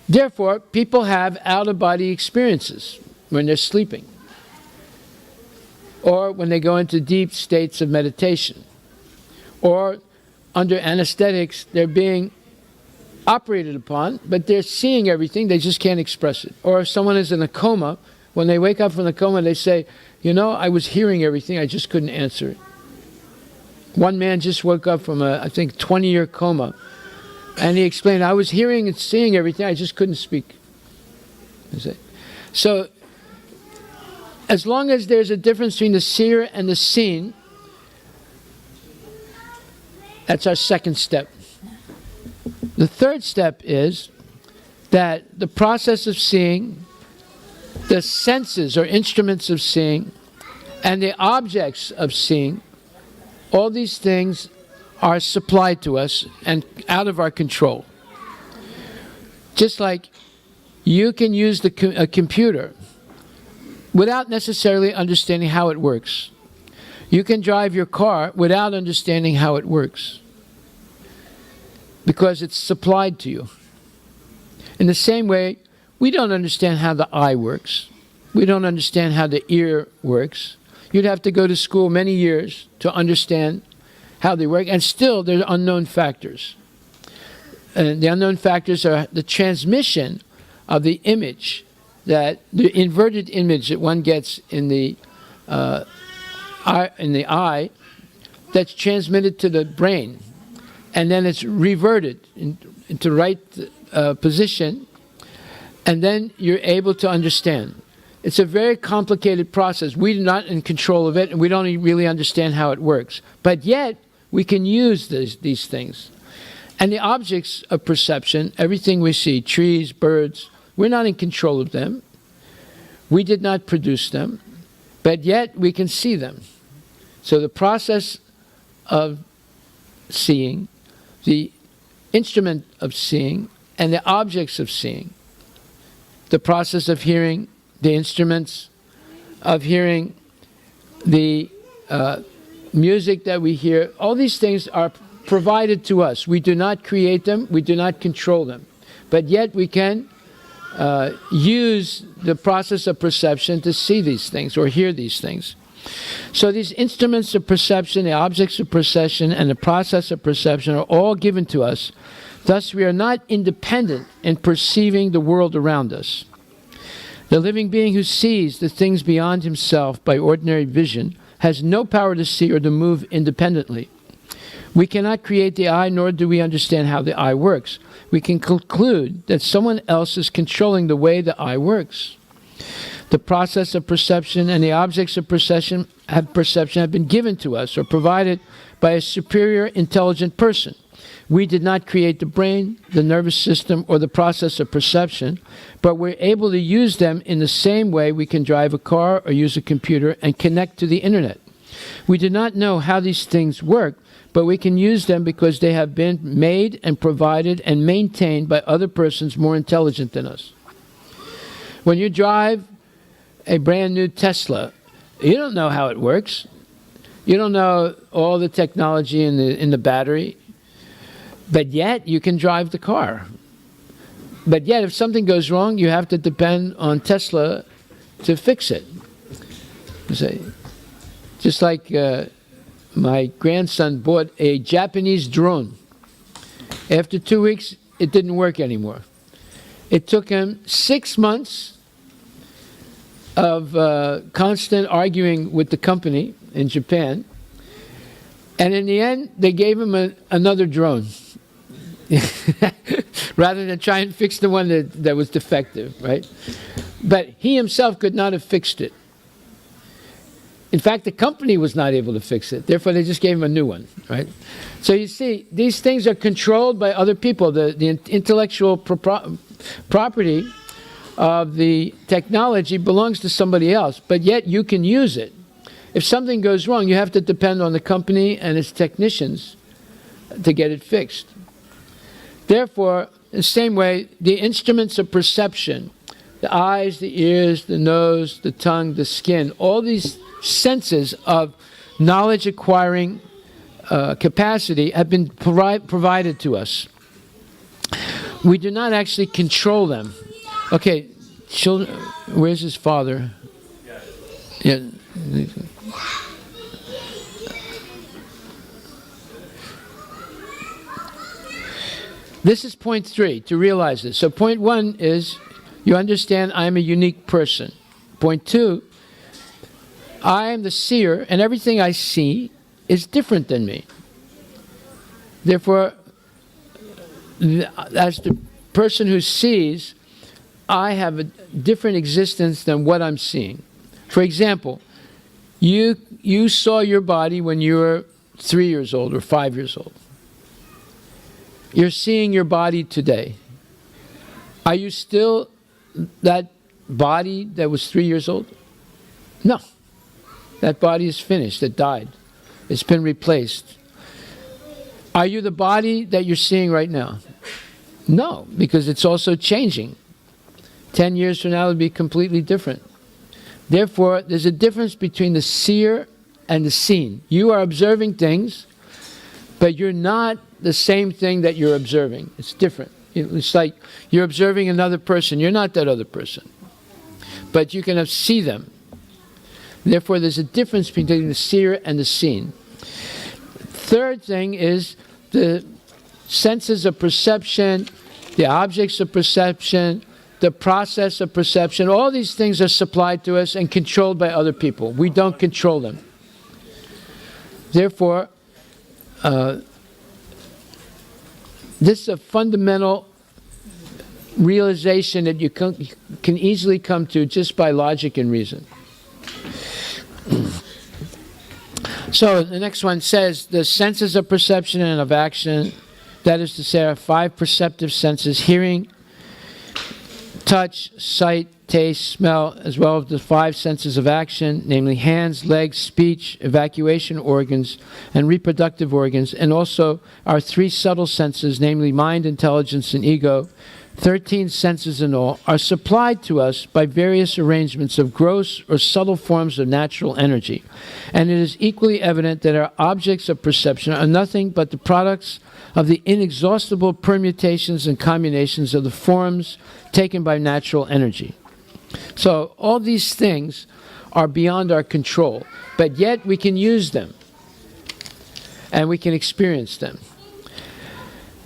Speaker 1: Therefore, people have out-of-body experiences when they're sleeping, or when they go into deep states of meditation, or under anesthetics, they're being operated upon, but they're seeing everything, they just can't express it. Or if someone is in a coma, when they wake up from the coma, they say, you know, I was hearing everything, I just couldn't answer it. One man just woke up from a, I think, 20-year coma, and he explained, I was hearing and seeing everything, I just couldn't speak. So, as long as there's a difference between the seer and the seen, that's our second step. The third step is that the process of seeing, the senses or instruments of seeing, and the objects of seeing, all these things are supplied to us and out of our control. Just like you can use a computer without necessarily understanding how it works. You can drive your car without understanding how it works, because it's supplied to you. In the same way, we don't understand how the eye works. We don't understand how the ear works. You'd have to go to school many years to understand how they work, and still there are unknown factors. And the unknown factors are the transmission of the image, that the inverted image that one gets in the eye, that's transmitted to the brain, and then it's reverted into right position, and then you're able to understand. It's a very complicated process. We're not in control of it, and we don't really understand how it works. But yet, we can use these things. And the objects of perception, everything we see, trees, birds, we're not in control of them. We did not produce them, but yet we can see them. So the process of seeing, the instrument of seeing and the objects of seeing. The process of hearing, the instruments of hearing, the music that we hear, all these things are provided to us. We do not create them, we do not control them. But yet we can use the process of perception to see these things or hear these things. So these instruments of perception, the objects of perception, and the process of perception are all given to us. Thus, we are not independent in perceiving the world around us. The living being who sees the things beyond himself by ordinary vision has no power to see or to move independently. We cannot create the eye, nor do we understand how the eye works. We can conclude that someone else is controlling the way the eye works. The process of perception and the objects of perception have been given to us or provided by a superior intelligent person. We did not create the brain, the nervous system, or the process of perception, but we're able to use them in the same way we can drive a car or use a computer and connect to the internet. We do not know how these things work, but we can use them because they have been made and provided and maintained by other persons more intelligent than us. When you drive a brand new Tesla, you don't know how it works. You don't know all the technology in the battery. But yet, you can drive the car. But yet, if something goes wrong, you have to depend on Tesla to fix it. Just like my grandson bought a Japanese drone. After 2 weeks, it didn't work anymore. It took him 6 months of constant arguing with the company in Japan. And in the end, they gave him another drone. Rather than try and fix the one that was defective, right? But he himself could not have fixed it. In fact, the company was not able to fix it. Therefore, they just gave him a new one, right? So you see, these things are controlled by other people. The intellectual property of the technology belongs to somebody else, but yet you can use it. If something goes wrong, you have to depend on the company and its technicians to get it fixed. Therefore, in the same way, the instruments of perception, the eyes, the ears, the nose, the tongue, the skin, all these senses of knowledge acquiring capacity have been provided to us. We do not actually control them. Okay, children, where's his father? Yeah. This is point 3, to realize this. So point 1 is, you understand I'm a unique person. Point 2, I am the seer, and everything I see is different than me. Therefore, as the person who sees, I have a different existence than what I'm seeing. For example, you saw your body when you were 3 years old or 5 years old. You're seeing your body today. Are you still that body that was 3 years old? No. That body is finished. It died. It's been replaced. Are you the body that you're seeing right now? No, because it's also changing. 10 years from now, it will be completely different. Therefore, there's a difference between the seer and the seen. You are observing things, but you're not the same thing that you're observing. It's different. It's like you're observing another person. You're not that other person. But you can see them. Therefore, there's a difference between the seer and the seen. Third thing is the senses of perception, the objects of perception, the process of perception. All these things are supplied to us and controlled by other people. We don't control them. Therefore, this is a fundamental realization that you can easily come to just by logic and reason. So the next one says the senses of perception and of action, that is to say, our 5 perceptive senses: hearing, touch, sight, taste, smell, as well as the 5 senses of action, namely hands, legs, speech, evacuation organs, and reproductive organs, and also our 3 subtle senses, namely mind, intelligence, and ego, 13 senses in all, are supplied to us by various arrangements of gross or subtle forms of natural energy. And it is equally evident that our objects of perception are nothing but the products of the inexhaustible permutations and combinations of the forms taken by natural energy. So all these things are beyond our control, but yet we can use them and we can experience them.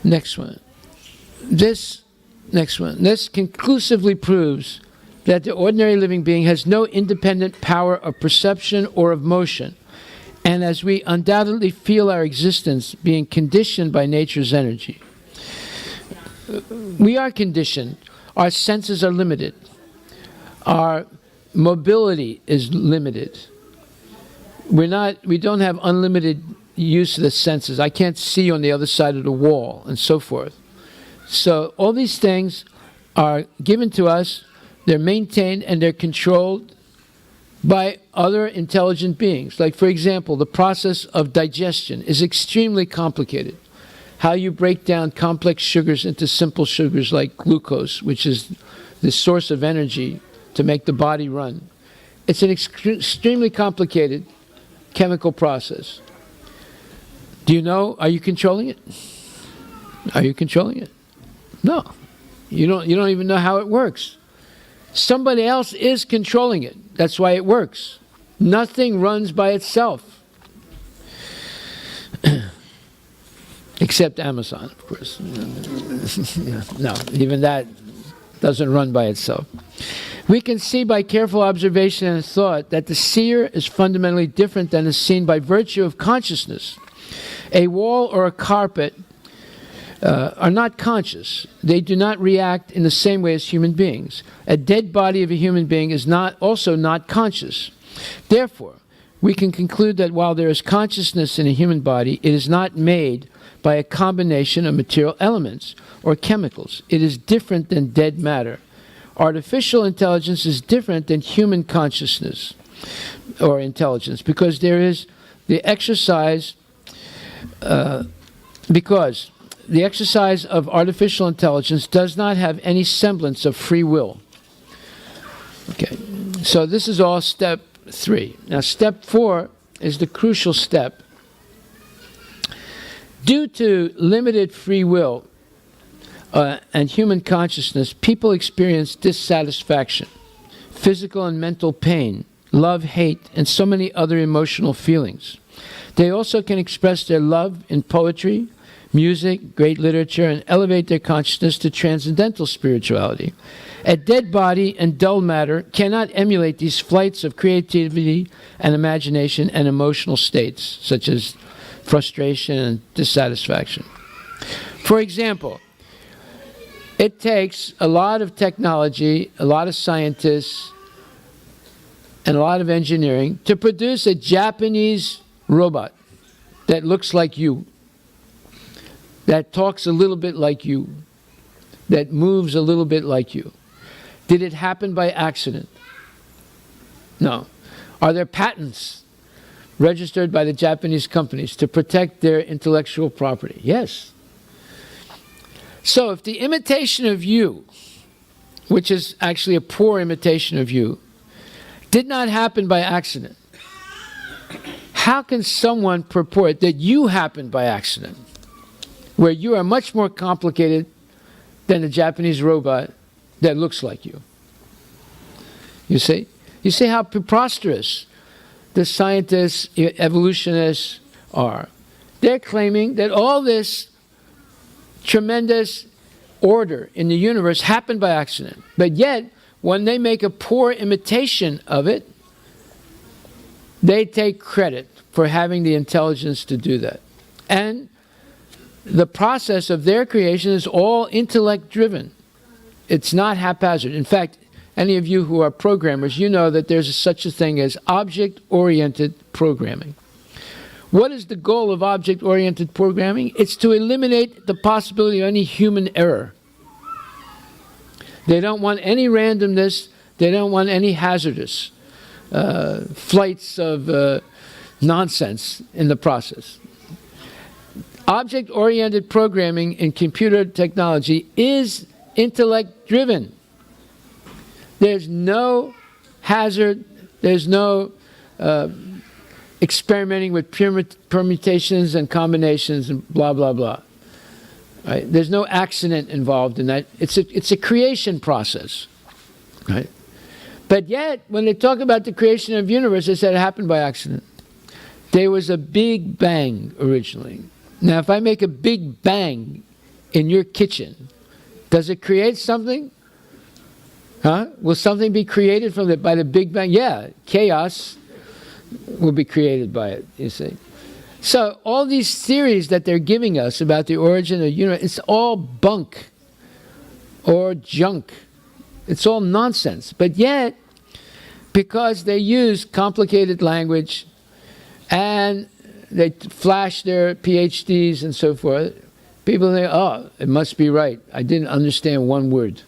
Speaker 1: Next one. This conclusively proves that the ordinary living being has no independent power of perception or of motion, and as we undoubtedly feel our existence being conditioned by nature's energy. We are conditioned. Our senses are limited. Our mobility is limited. We don't have unlimited use of the senses. I can't see on the other side of the wall, and so forth. So all these things are given to us, they're maintained, and they're controlled by other intelligent beings. Like, for example, the process of digestion is extremely complicated. How you break down complex sugars into simple sugars like glucose, which is the source of energy to make the body run. It's an extremely complicated chemical process. Do you know, are you controlling it? Are you controlling it? No. You don't even know how it works. Somebody else is controlling it. That's why it works. Nothing runs by itself. Except Amazon, of course. No, even that doesn't run by itself. We can see by careful observation and thought that the seer is fundamentally different than is seen by virtue of consciousness. A wall or a carpet are not conscious. They do not react in the same way as human beings. A dead body of a human being is also not conscious. Therefore, we can conclude that while there is consciousness in a human body, it is not made by a combination of material elements or chemicals. It is different than dead matter. Artificial intelligence is different than human consciousness or intelligence because there is the exercise because the exercise of artificial intelligence does not have any semblance of free will. Okay, so this is all step 3. Now step 4 is the crucial step. Due to limited free will and human consciousness, people experience dissatisfaction, physical and mental pain, love, hate, and so many other emotional feelings. They also can express their love in poetry, music, great literature, and elevate their consciousness to transcendental spirituality. A dead body and dull matter cannot emulate these flights of creativity and imagination and emotional states, such as frustration and dissatisfaction. For example, it takes a lot of technology, a lot of scientists, and a lot of engineering to produce a Japanese robot that looks like you, that talks a little bit like you, that moves a little bit like you. Did it happen by accident? No. Are there patents registered by the Japanese companies to protect their intellectual property? Yes. So if the imitation of you, which is actually a poor imitation of you, did not happen by accident, how can someone purport that you happened by accident, where you are much more complicated than a Japanese robot that looks like you? You see? You see how preposterous the scientists, evolutionists are. They're claiming that all this tremendous order in the universe happened by accident. But yet, when they make a poor imitation of it, they take credit for having the intelligence to do that. And the process of their creation is all intellect-driven. It's not haphazard. In fact, any of you who are programmers, you know that there's such a thing as object-oriented programming. What is the goal of object-oriented programming? It's to eliminate the possibility of any human error. They don't want any randomness. They don't want any hazardous flights of nonsense in the process. Object-oriented programming in computer technology is intellect-driven. There's no hazard, there's no experimenting with permutations and combinations and blah, blah, blah. Right? There's no accident involved in that. It's a creation process. Right? But yet, when they talk about the creation of the universe, they said it happened by accident. There was a big bang originally. Now, if I make a big bang in your kitchen, does it create something? Huh? Will something be created by the big bang? Yeah, chaos will be created by it, you see. So all these theories that they're giving us about the origin of the universe, it's all bunk or junk. It's all nonsense. But yet, because they use complicated language and they flash their PhDs and so forth, people think, oh, it must be right. I didn't understand one word.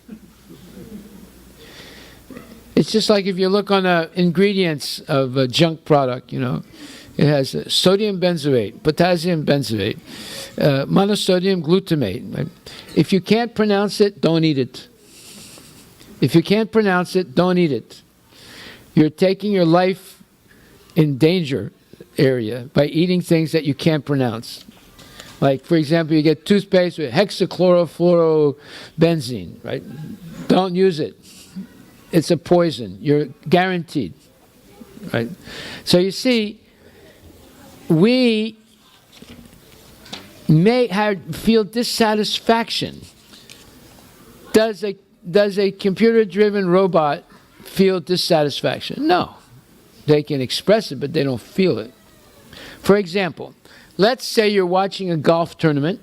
Speaker 1: It's just like if you look on the ingredients of a junk product, you know, it has sodium benzoate, potassium benzoate, monosodium glutamate. Right? If you can't pronounce it, don't eat it. If you can't pronounce it, don't eat it. You're taking your life in danger area by eating things that you can't pronounce. Like, for example, you get toothpaste with hexachlorofluorobenzene, right? Don't use it. It's a poison. You're guaranteed, right? So you see, we may feel dissatisfaction. Does a computer-driven robot feel dissatisfaction? No. They can express it, but they don't feel it. For example, let's say you're watching a golf tournament,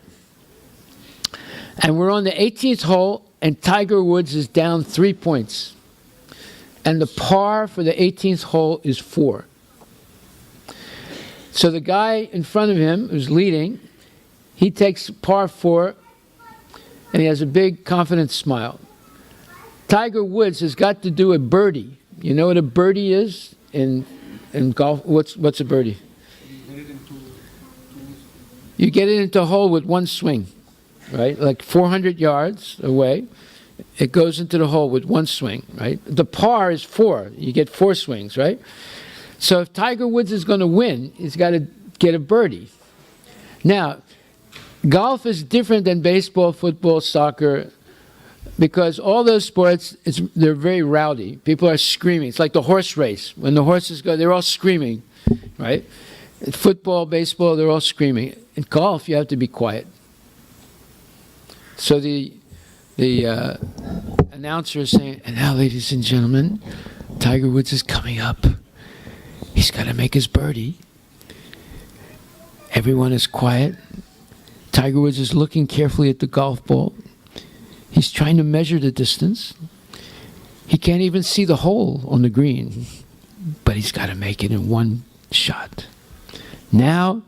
Speaker 1: and we're on the 18th hole, and Tiger Woods is down 3 points. And the par for the 18th hole is 4. So the guy in front of him who's leading, he takes par 4, and he has a big confident smile. Tiger Woods has got to do a birdie. You know what a birdie is in golf? What's a birdie? You get it into a hole with one swing, right? Like 400 yards away. It goes into the hole with one swing, right? The par is 4. You get 4 swings, right? So if Tiger Woods is going to win, he's got to get a birdie. Now, golf is different than baseball, football, soccer, because all those sports, they're very rowdy. People are screaming. It's like the horse race. When the horses go, they're all screaming, right? In football, baseball, they're all screaming. In golf, you have to be quiet. So the announcer is saying, and now, ladies and gentlemen, Tiger Woods is coming up. He's got to make his birdie. Everyone is quiet. Tiger Woods is looking carefully at the golf ball. He's trying to measure the distance. He can't even see the hole on the green, but he's got to make it in one shot. Now,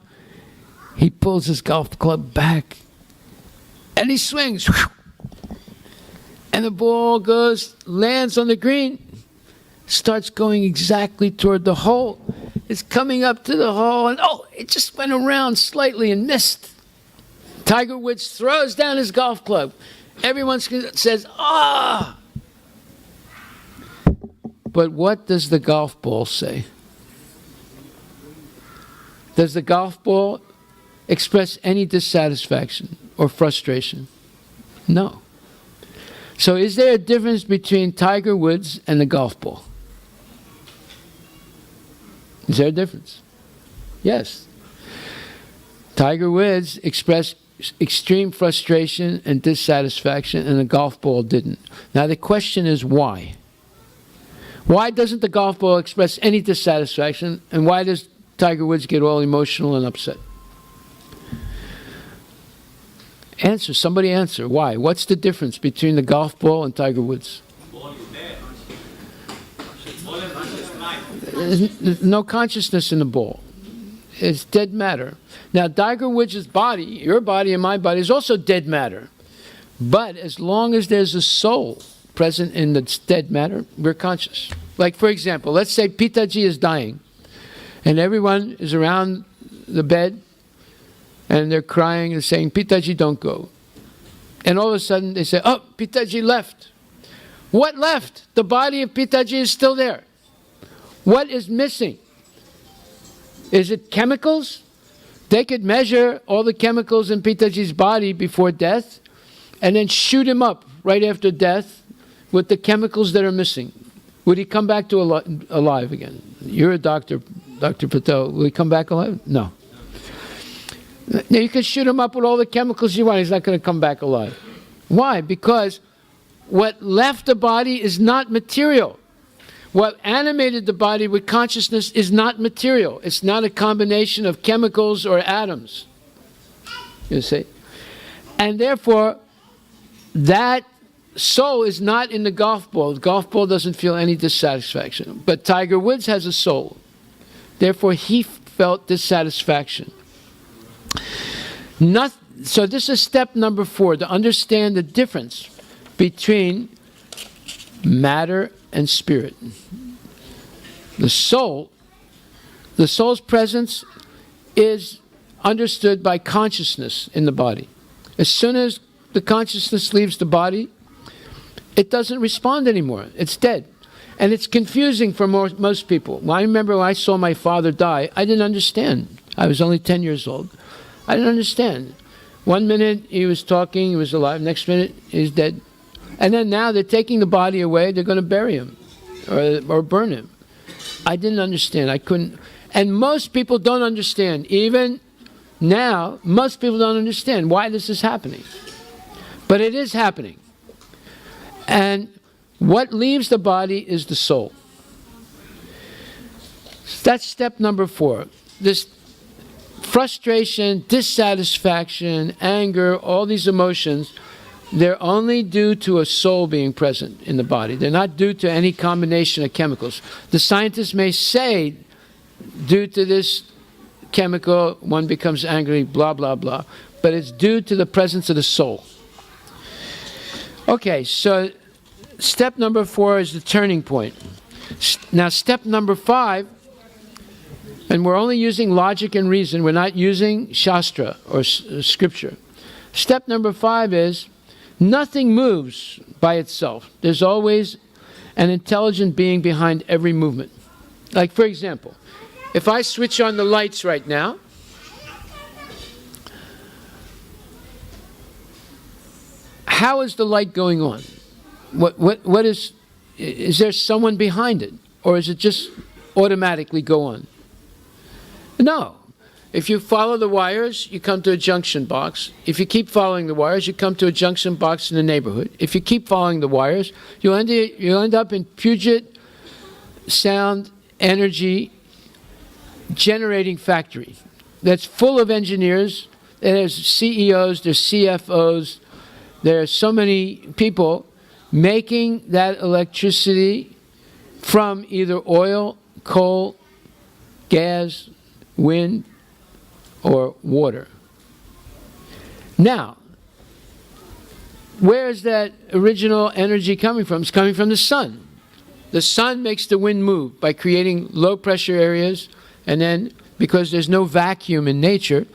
Speaker 1: he pulls his golf club back, and he swings. And the ball lands on the green, starts going exactly toward the hole. It's coming up to the hole, and it just went around slightly and missed. Tiger Woods throws down his golf club. Everyone says, ah! But what does the golf ball say? Does the golf ball express any dissatisfaction or frustration? No. So is there a difference between Tiger Woods and the golf ball? Is there a difference? Yes. Tiger Woods expressed extreme frustration and dissatisfaction, and the golf ball didn't. Now the question is why? Why doesn't the golf ball express any dissatisfaction, and why does Tiger Woods get all emotional and upset? Answer. Somebody answer. Why? What's the difference between the golf ball and Tiger Woods? There's no consciousness in the ball. It's dead matter. Now, Tiger Woods' body, your body and my body, is also dead matter. But as long as there's a soul, present in the dead matter? We're conscious. Like, for example, let's say Pitaji is dying, and everyone is around the bed, and they're crying and saying, Pitaji, don't go. And all of a sudden they say, oh, Pitaji left. What left? The body of Pitaji is still there. What is missing? Is it chemicals? They could measure all the chemicals in Pitaji's body before death and then shoot him up right after death with the chemicals that are missing. Would he come back to alive again? You're a doctor, Dr. Patel. Will he come back alive? No. Now, you can shoot him up with all the chemicals you want. He's not going to come back alive. Why? Because what left the body is not material. What animated the body with consciousness is not material. It's not a combination of chemicals or atoms. You see? And therefore, that soul is not in the golf ball. The golf ball doesn't feel any dissatisfaction. But Tiger Woods has a soul. Therefore, he felt dissatisfaction. So this is step number 4, to understand the difference between matter and spirit. The soul's presence is understood by consciousness in the body. As soon as the consciousness leaves the body, it doesn't respond anymore. It's dead. And it's confusing for most people. Well, I remember when I saw my father die, I didn't understand. I was only 10 years old. I didn't understand. One minute he was talking, he was alive. Next minute he's dead. And then now they're taking the body away. They're going to bury him or burn him. I didn't understand. I couldn't. And most people don't understand. Even now, most people don't understand why this is happening. But it is happening. And what leaves the body is the soul. That's step number 4. This frustration, dissatisfaction, anger, all these emotions, they're only due to a soul being present in the body. They're not due to any combination of chemicals. The scientists may say, due to this chemical, one becomes angry, blah, blah, blah. But it's due to the presence of the soul. Okay, so step number 4 is the turning point. Now, step number 5, and we're only using logic and reason. We're not using Shastra or Scripture. Step number 5 is nothing moves by itself. There's always an intelligent being behind every movement. Like, for example, if I switch on the lights right now, how is the light going on? What is there someone behind it? Or is it just automatically go on? No. If you follow the wires, you come to a junction box. If you keep following the wires, you come to a junction box in the neighborhood. If you keep following the wires, you'll end up in Puget Sound Energy Generating Factory that's full of engineers. There's CEOs, there's CFOs. There's so many people making that electricity from either oil, coal, gas, wind, or water. Now, where is that original energy coming from? It's coming from the sun. The sun makes the wind move by creating low pressure areas, and then because there's no vacuum in nature,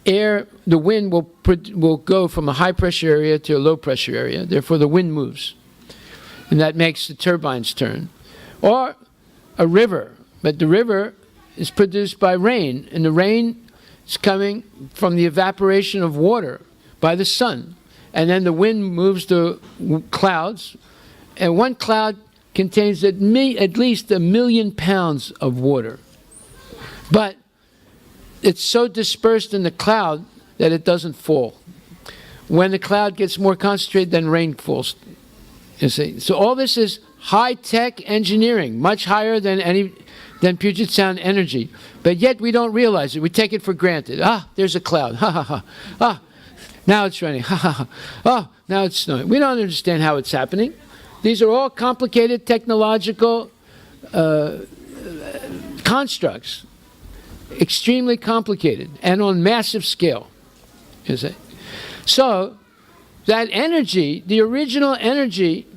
Speaker 1: the wind will go from a high pressure area to a low pressure area. Therefore, the wind moves, and that makes the turbines turn. Or a river, but the river is produced by rain, and the rain is coming from the evaporation of water by the sun. And then the wind moves the clouds, and one cloud contains at least 1 million pounds of water. But it's so dispersed in the cloud that it doesn't fall. When the cloud gets more concentrated, then rain falls. You see? So all this is high-tech engineering, much higher than Puget Sound Energy. But yet we don't realize it. We take it for granted. Ah, there's a cloud. Ha, ha, ha. Ah, now it's raining. Ha, ha, ha. Oh, now it's snowing. We don't understand how it's happening. These are all complicated technological constructs. Extremely complicated and on massive scale. You see? So that energy, the original energy,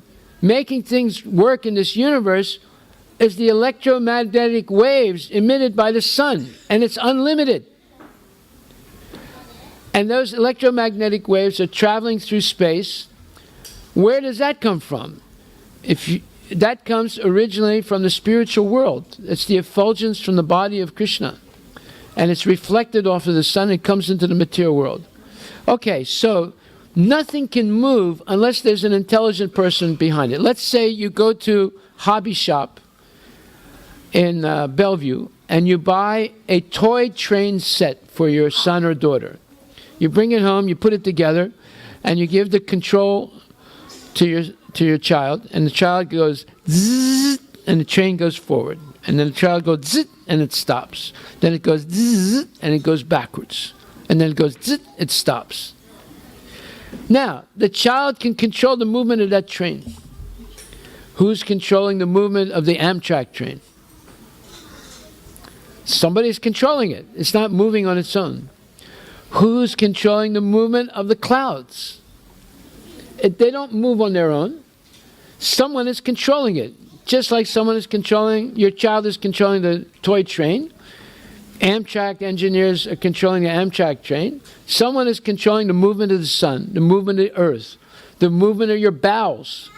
Speaker 1: making things work in this universe is the electromagnetic waves emitted by the sun, and it's unlimited. And those electromagnetic waves are traveling through space. Where does that come from? That comes originally from the spiritual world. It's the effulgence from the body of Krishna. And it's reflected off of the sun and comes into the material world. Okay, so nothing can move unless there's an intelligent person behind it. Let's say you go to Hobby Shop in Bellevue and you buy a toy train set for your son or daughter. You bring it home, you put it together, and you give the control to your child, and the child goes zzz, and the train goes forward. And then the child goes zzz, and it stops. Then it goes zzz, and it goes backwards. And then it goes zzz, it stops. Now, the child can control the movement of that train. Who's controlling the movement of the Amtrak train? Somebody's controlling it. It's not moving on its own. Who's controlling the movement of the clouds? They don't move on their own. Someone is controlling it. Just like someone is controlling, your child is controlling the toy train. Amtrak engineers are controlling the Amtrak train. Someone is controlling the movement of the sun, the movement of the earth, the movement of your bowels.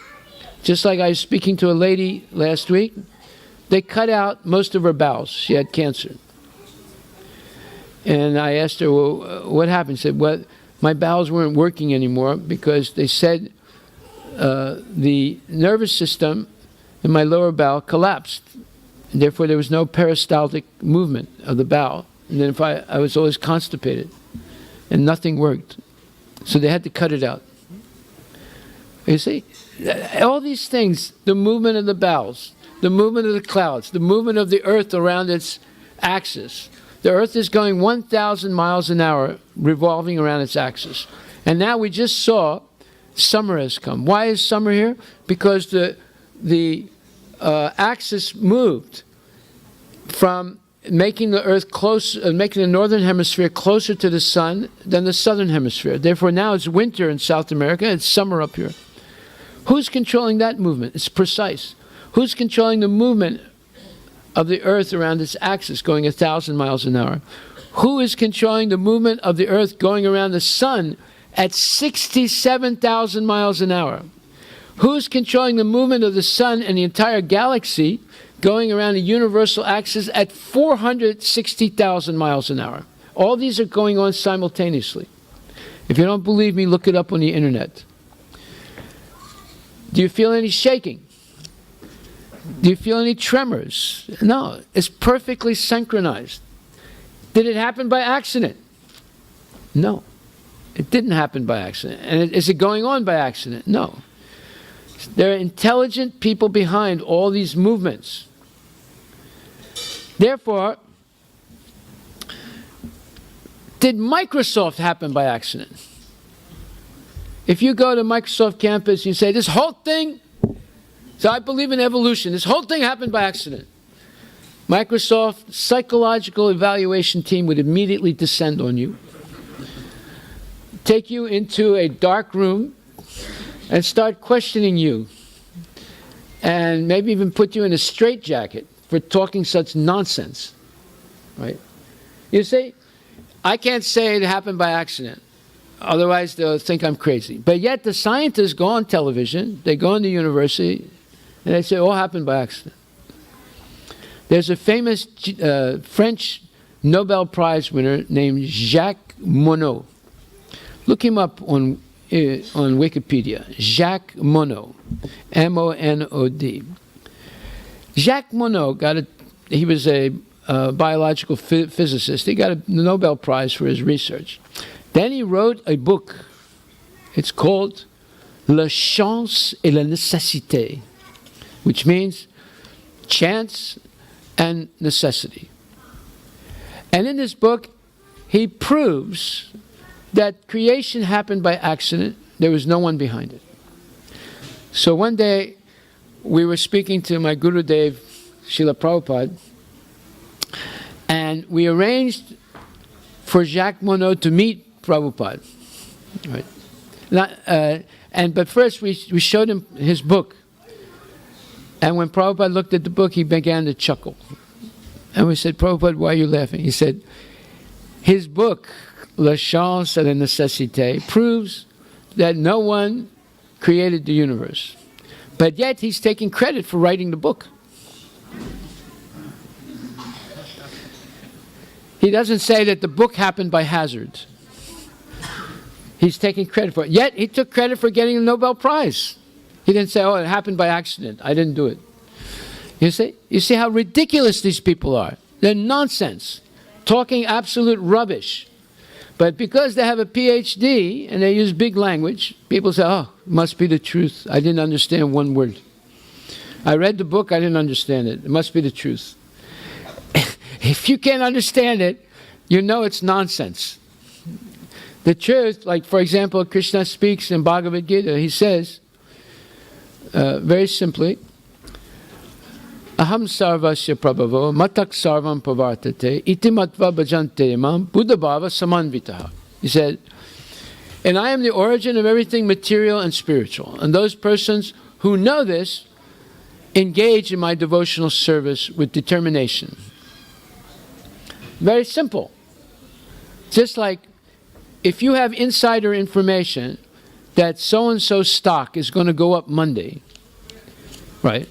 Speaker 1: Just like I was speaking to a lady last week, they cut out most of her bowels. She had cancer. And I asked her, well, what happened? She said, well, my bowels weren't working anymore because they said the nervous system in my lower bowel collapsed. And therefore, there was no peristaltic movement of the bowel. And then I was always constipated. And nothing worked. So they had to cut it out. You see? All these things, the movement of the bowels, the movement of the clouds, the movement of the earth around its axis. The earth is going 1,000 miles an hour, revolving around its axis. And now we just saw summer has come. Why is summer here? Because the axis moved from making the earth close, making the northern hemisphere closer to the sun than the southern hemisphere. Therefore, now it's winter in South America, it's summer up here. Who's controlling that movement? It's precise. Who's controlling the movement of the earth around its axis going 1,000 miles an hour? Who is controlling the movement of the earth going around the sun at 67,000 miles an hour? Who's controlling the movement of the sun and the entire galaxy going around a universal axis at 460,000 miles an hour? All these are going on simultaneously. If you don't believe me, look it up on the internet. Do you feel any shaking? Do you feel any tremors? No, it's perfectly synchronized. Did it happen by accident? No, it didn't happen by accident. And is it going on by accident? No. There are intelligent people behind all these movements. Therefore, did Microsoft happen by accident? If you go to Microsoft campus and you say, this whole thing, so I believe in evolution, this whole thing happened by accident. Microsoft psychological evaluation team would immediately descend on you, take you into a dark room, and start questioning you, and maybe even put you in a straitjacket for talking such nonsense, right? You see, I can't say it happened by accident. Otherwise, they'll think I'm crazy. But yet the scientists go on television, they go into university, and they say it all happened by accident. There's a famous French Nobel Prize winner named Jacques Monod. Look him up on Wikipedia. Jacques Monod, M-O-N-O-D. Jacques Monod he was a biological physicist. He got a Nobel Prize for his research. Then he wrote a book. It's called La Chance et la Nécessité, which means chance and necessity. And in this book, he proves that creation happened by accident. There was no one behind it. So one day, we were speaking to my Gurudev, Srila Prabhupada, and we arranged for Jacques Monod to meet Prabhupada. Right? But first, we showed him his book, And when Prabhupada looked at the book, he began to chuckle. And we said, Prabhupada, why are you laughing? He said, his book, La Chance et la Nécessité, proves that no one created the universe. But yet he's taking credit for writing the book. He doesn't say that the book happened by hazard. He's taking credit for it. Yet he took credit for getting the Nobel Prize. He didn't say, oh, it happened by accident. I didn't do it. You see? You see how ridiculous these people are. They're nonsense. Talking absolute rubbish. But because they have a PhD and they use big language, people say, oh, it must be the truth. I didn't understand one word. I read the book, I didn't understand it. It must be the truth. If you can't understand it, you know it's nonsense. The truth, like for example, Krishna speaks in Bhagavad Gita, he says, very simply, Aham sarvasya prabhavo matak sarvam pavartate iti matva bhajante imam buddha bhava samanvitaha. He said, and I am the origin of everything material and spiritual. And those persons who know this engage in my devotional service with determination. Very simple. Just like if you have insider information that so-and-so stock is going to go up Monday, right?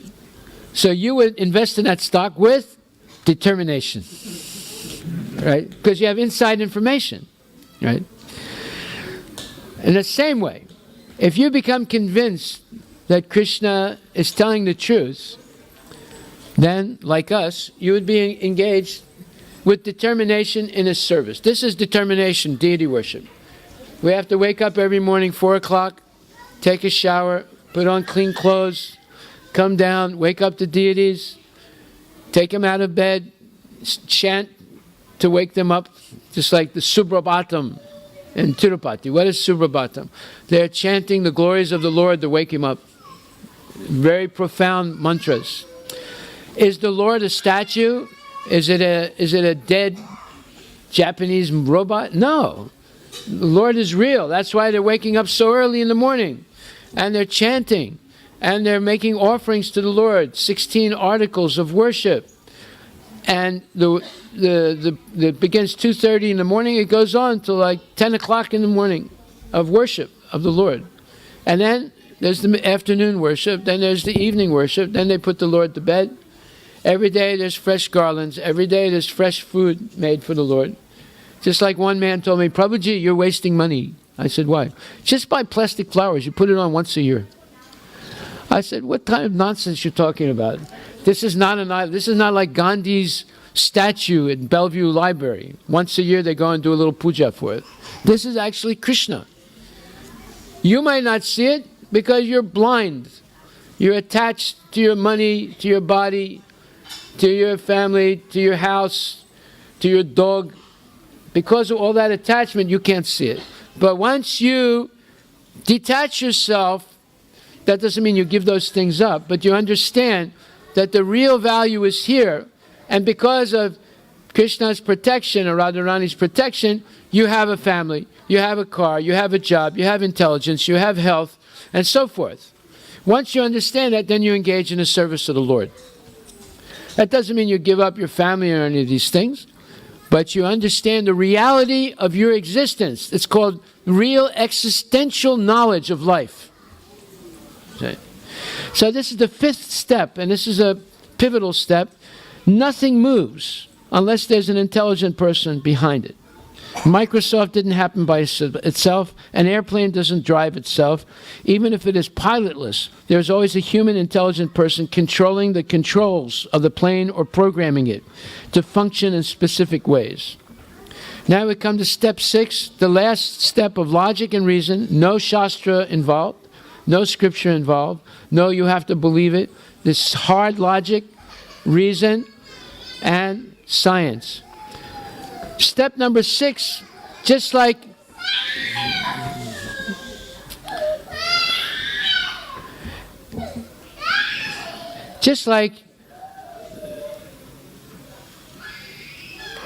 Speaker 1: So you would invest in that stock with determination, right? Because you have inside information, right? In the same way, if you become convinced that Krishna is telling the truth, then, like us, you would be engaged with determination in His service. This is determination, deity worship. We have to wake up every morning, 4 o'clock, take a shower, put on clean clothes, come down, wake up the deities, take them out of bed, chant to wake them up, just like the Subrabhatam in Tirupati. What is Subrabhatam? They're chanting the glories of the Lord to wake him up. Very profound mantras. Is the Lord a statue? Is it a dead Japanese robot? No. The Lord is real. That's why they're waking up so early in the morning. And they're chanting. And they're making offerings to the Lord. 16 articles of worship. And it begins 2:30 in the morning. It goes on till like 10 o'clock in the morning of worship of the Lord. And then there's the afternoon worship. Then there's the evening worship. Then they put the Lord to bed. Every day there's fresh garlands. Every day there's fresh food made for the Lord. Just like one man told me, Prabhuji, you're wasting money. I said, why? Just buy plastic flowers. You put it on once a year. I said, what kind of nonsense you're talking about? This is not like Gandhi's statue in Bellevue Library. Once a year they go and do a little puja for it. This is actually Krishna. You might not see it because you're blind. You're attached to your money, to your body, to your family, to your house, to your dog. Because of all that attachment, you can't see it. But once you detach yourself, that doesn't mean you give those things up, but you understand that the real value is here. And because of Krishna's protection, or Radharani's protection, you have a family, you have a car, you have a job, you have intelligence, you have health, and so forth. Once you understand that, then you engage in the service of the Lord. That doesn't mean you give up your family or any of these things, but you understand the reality of your existence. It's called real existential knowledge of life. Okay. So this is the 5th step, and this is a pivotal step. Nothing moves unless there's an intelligent person behind it. Microsoft didn't happen by itself. An airplane doesn't drive itself. Even if it is pilotless, there's always a human intelligent person controlling the controls of the plane or programming it to function in specific ways. Now we come to step 6, the last step of logic and reason. No Shastra involved, no scripture involved. No, you have to believe it. This hard logic, reason, and science. Step number 6, just like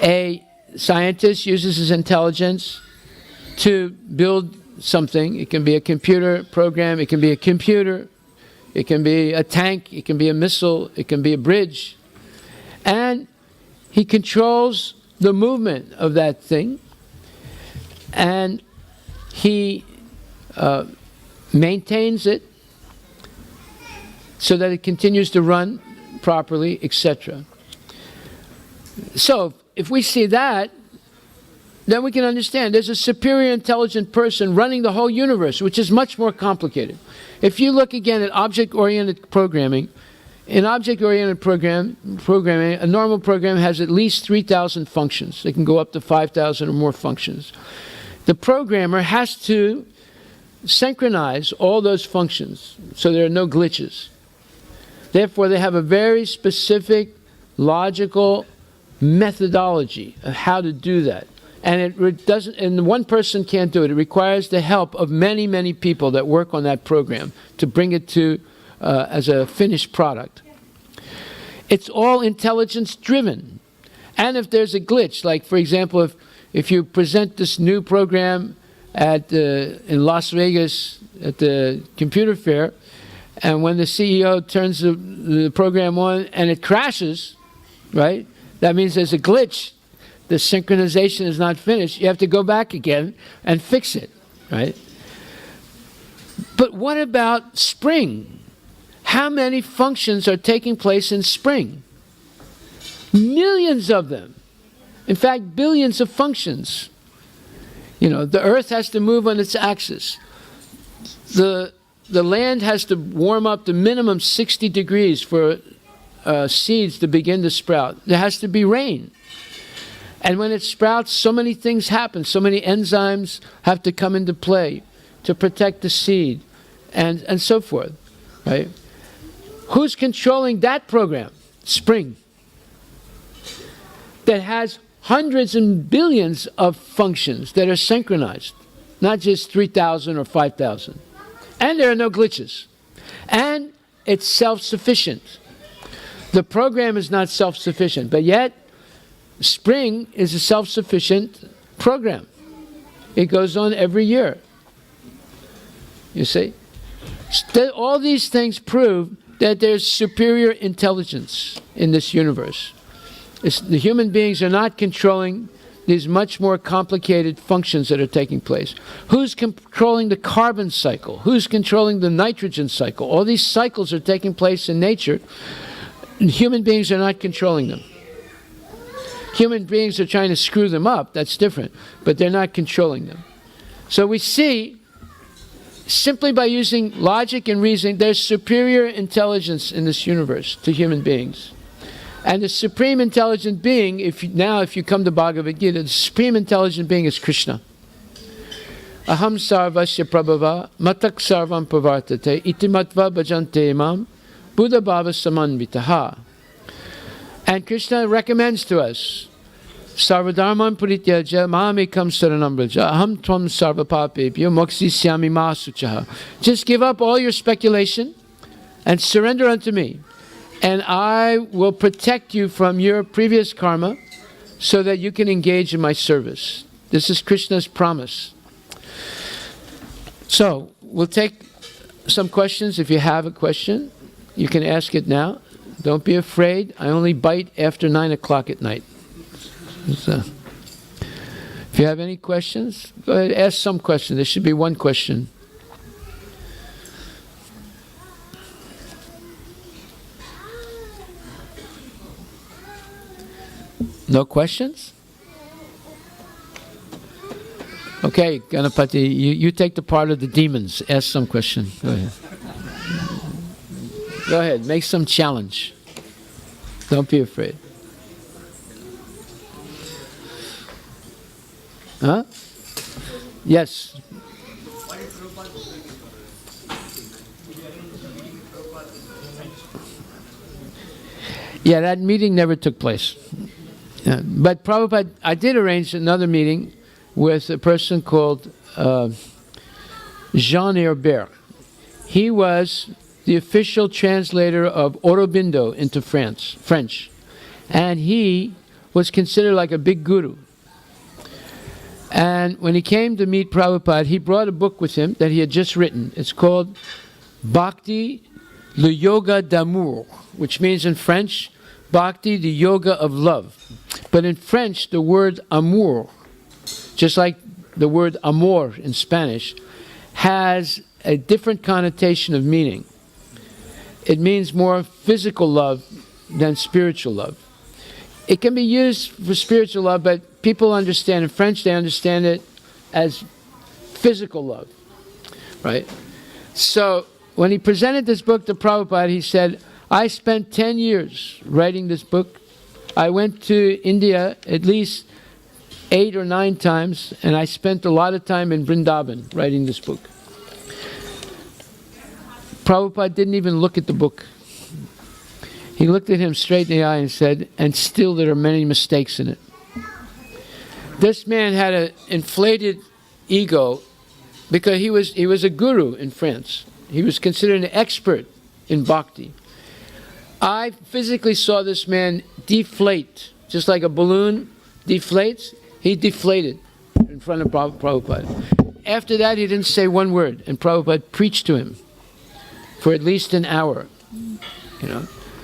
Speaker 1: a scientist uses his intelligence to build something. It can be a computer program, it can be a computer, it can be a tank, it can be a missile, it can be a bridge. And he controls the movement of that thing, and he maintains it so that it continues to run properly, etc. So if we see that, then we can understand there's a superior intelligent person running the whole universe, which is much more complicated. If you look again at object-oriented programming, in object-oriented programming, a normal program has at least 3,000 functions. It can go up to 5,000 or more functions. The programmer has to synchronize all those functions so there are no glitches. Therefore, they have a very specific, logical methodology of how to do that. And it doesn't, and one person can't do it. It requires the help of many, many people that work on that program to bring it to as a finished product. It's all intelligence driven. And if there's a glitch, like for example, if you present this new program in Las Vegas at the computer fair, and when the CEO turns the program on and it crashes, right? That means there's a glitch. The synchronization is not finished. You have to go back again and fix it, right? But what about spring? How many functions are taking place in spring? Millions of them. In fact, billions of functions. You know, the earth has to move on its axis. The land has to warm up to minimum 60 degrees for seeds to begin to sprout. There has to be rain. And when it sprouts, so many things happen. So many enzymes have to come into play to protect the seed and so forth, right? Who's controlling that program? Spring. That has hundreds and billions of functions that are synchronized, not just 3,000 or 5,000. And there are no glitches. And it's self-sufficient. The program is not self-sufficient, but yet spring is a self-sufficient program. It goes on every year. You see? All these things prove that there's superior intelligence in this universe. The human beings are not controlling these much more complicated functions that are taking place. Who's controlling the carbon cycle? Who's controlling the nitrogen cycle? All these cycles are taking place in nature. And human beings are not controlling them. Human beings are trying to screw them up, that's different, but they're not controlling them. So we see, simply by using logic and reasoning, there's superior intelligence in this universe to human beings. And the supreme intelligent being, if you come to Bhagavad Gita, the supreme intelligent being is Krishna. Aham sarvasya prabhava matak sarvam pravartate iti matva bhajante imam buddha bhava samanvitaha. And Krishna recommends to us, Sarvadharman purityaja mamekam saranam braja aham tvam sarvapapebhyo moksisyami ma suchaha. Just give up all your speculation and surrender unto me, and I will protect you from your previous karma so that you can engage in my service. This is Krishna's promise. So, we'll take some questions. If you have a question, you can ask it now. Don't be afraid. I only bite after 9 o'clock at night. So, if you have any questions, go ahead, ask some question. There should be one question. No questions? Okay, Ganapati, you take the part of the demons. Ask some question. Go ahead. Go ahead, make some challenge. Don't be afraid. Huh? Yes. Yeah, that meeting never took place. But Prabhupada, I did arrange another meeting with a person called Jean Herbert. He was the official translator of Aurobindo into French. And he was considered like a big guru. And when he came to meet Prabhupada, he brought a book with him that he had just written. It's called Bhakti le yoga d'amour, which means in French, bhakti, the yoga of love. But in French, the word amour, just like the word amor in Spanish, has a different connotation of meaning. It means more physical love than spiritual love. It can be used for spiritual love, but people understand, in French, they understand it as physical love, right? So when he presented this book to Prabhupada, he said, I spent 10 years writing this book. I went to India at least 8 or 9 times, and I spent a lot of time in Vrindavan writing this book. Prabhupada didn't even look at the book. He looked at him straight in the eye and said, and still there are many mistakes in it. This man had an inflated ego because he was a guru in France. He was considered an expert in bhakti. I physically saw this man deflate, just like a balloon deflates. He deflated in front of Prabhupada. After that, he didn't say one word, and Prabhupada preached to him for at least an hour,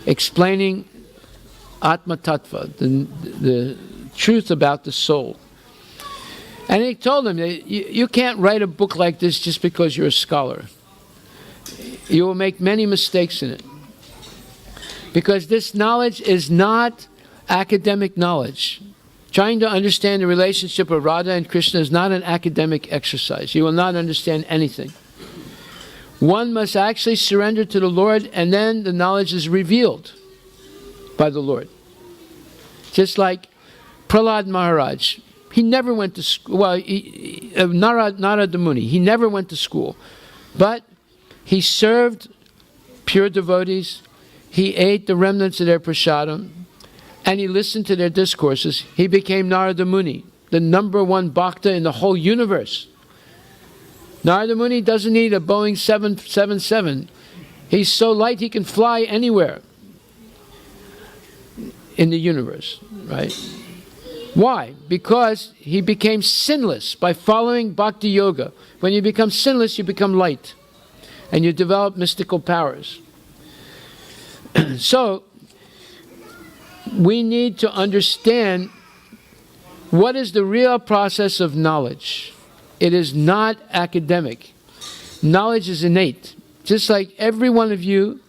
Speaker 1: explaining Atma Tattva, the truth about the soul. And he told him that you can't write a book like this just because you're a scholar. You will make many mistakes in it. Because this knowledge is not academic knowledge. Trying to understand the relationship of Radha and Krishna is not an academic exercise. You will not understand anything. One must actually surrender to the Lord, and then the knowledge is revealed by the Lord. Just like Prahlad Maharaj. He never went to school. Well, Narada Muni, he never went to school. But he served pure devotees. He ate the remnants of their prasadam. And he listened to their discourses. He became Narada Muni, the #1 bhakta in the whole universe. Narada Muni doesn't need a Boeing 777. He's so light he can fly anywhere in the universe, right? Why? Because he became sinless by following bhakti yoga. When you become sinless, you become light. And you develop mystical powers. So, we need to understand what is the real process of knowledge. It is not academic. Knowledge is innate. Just like every one of you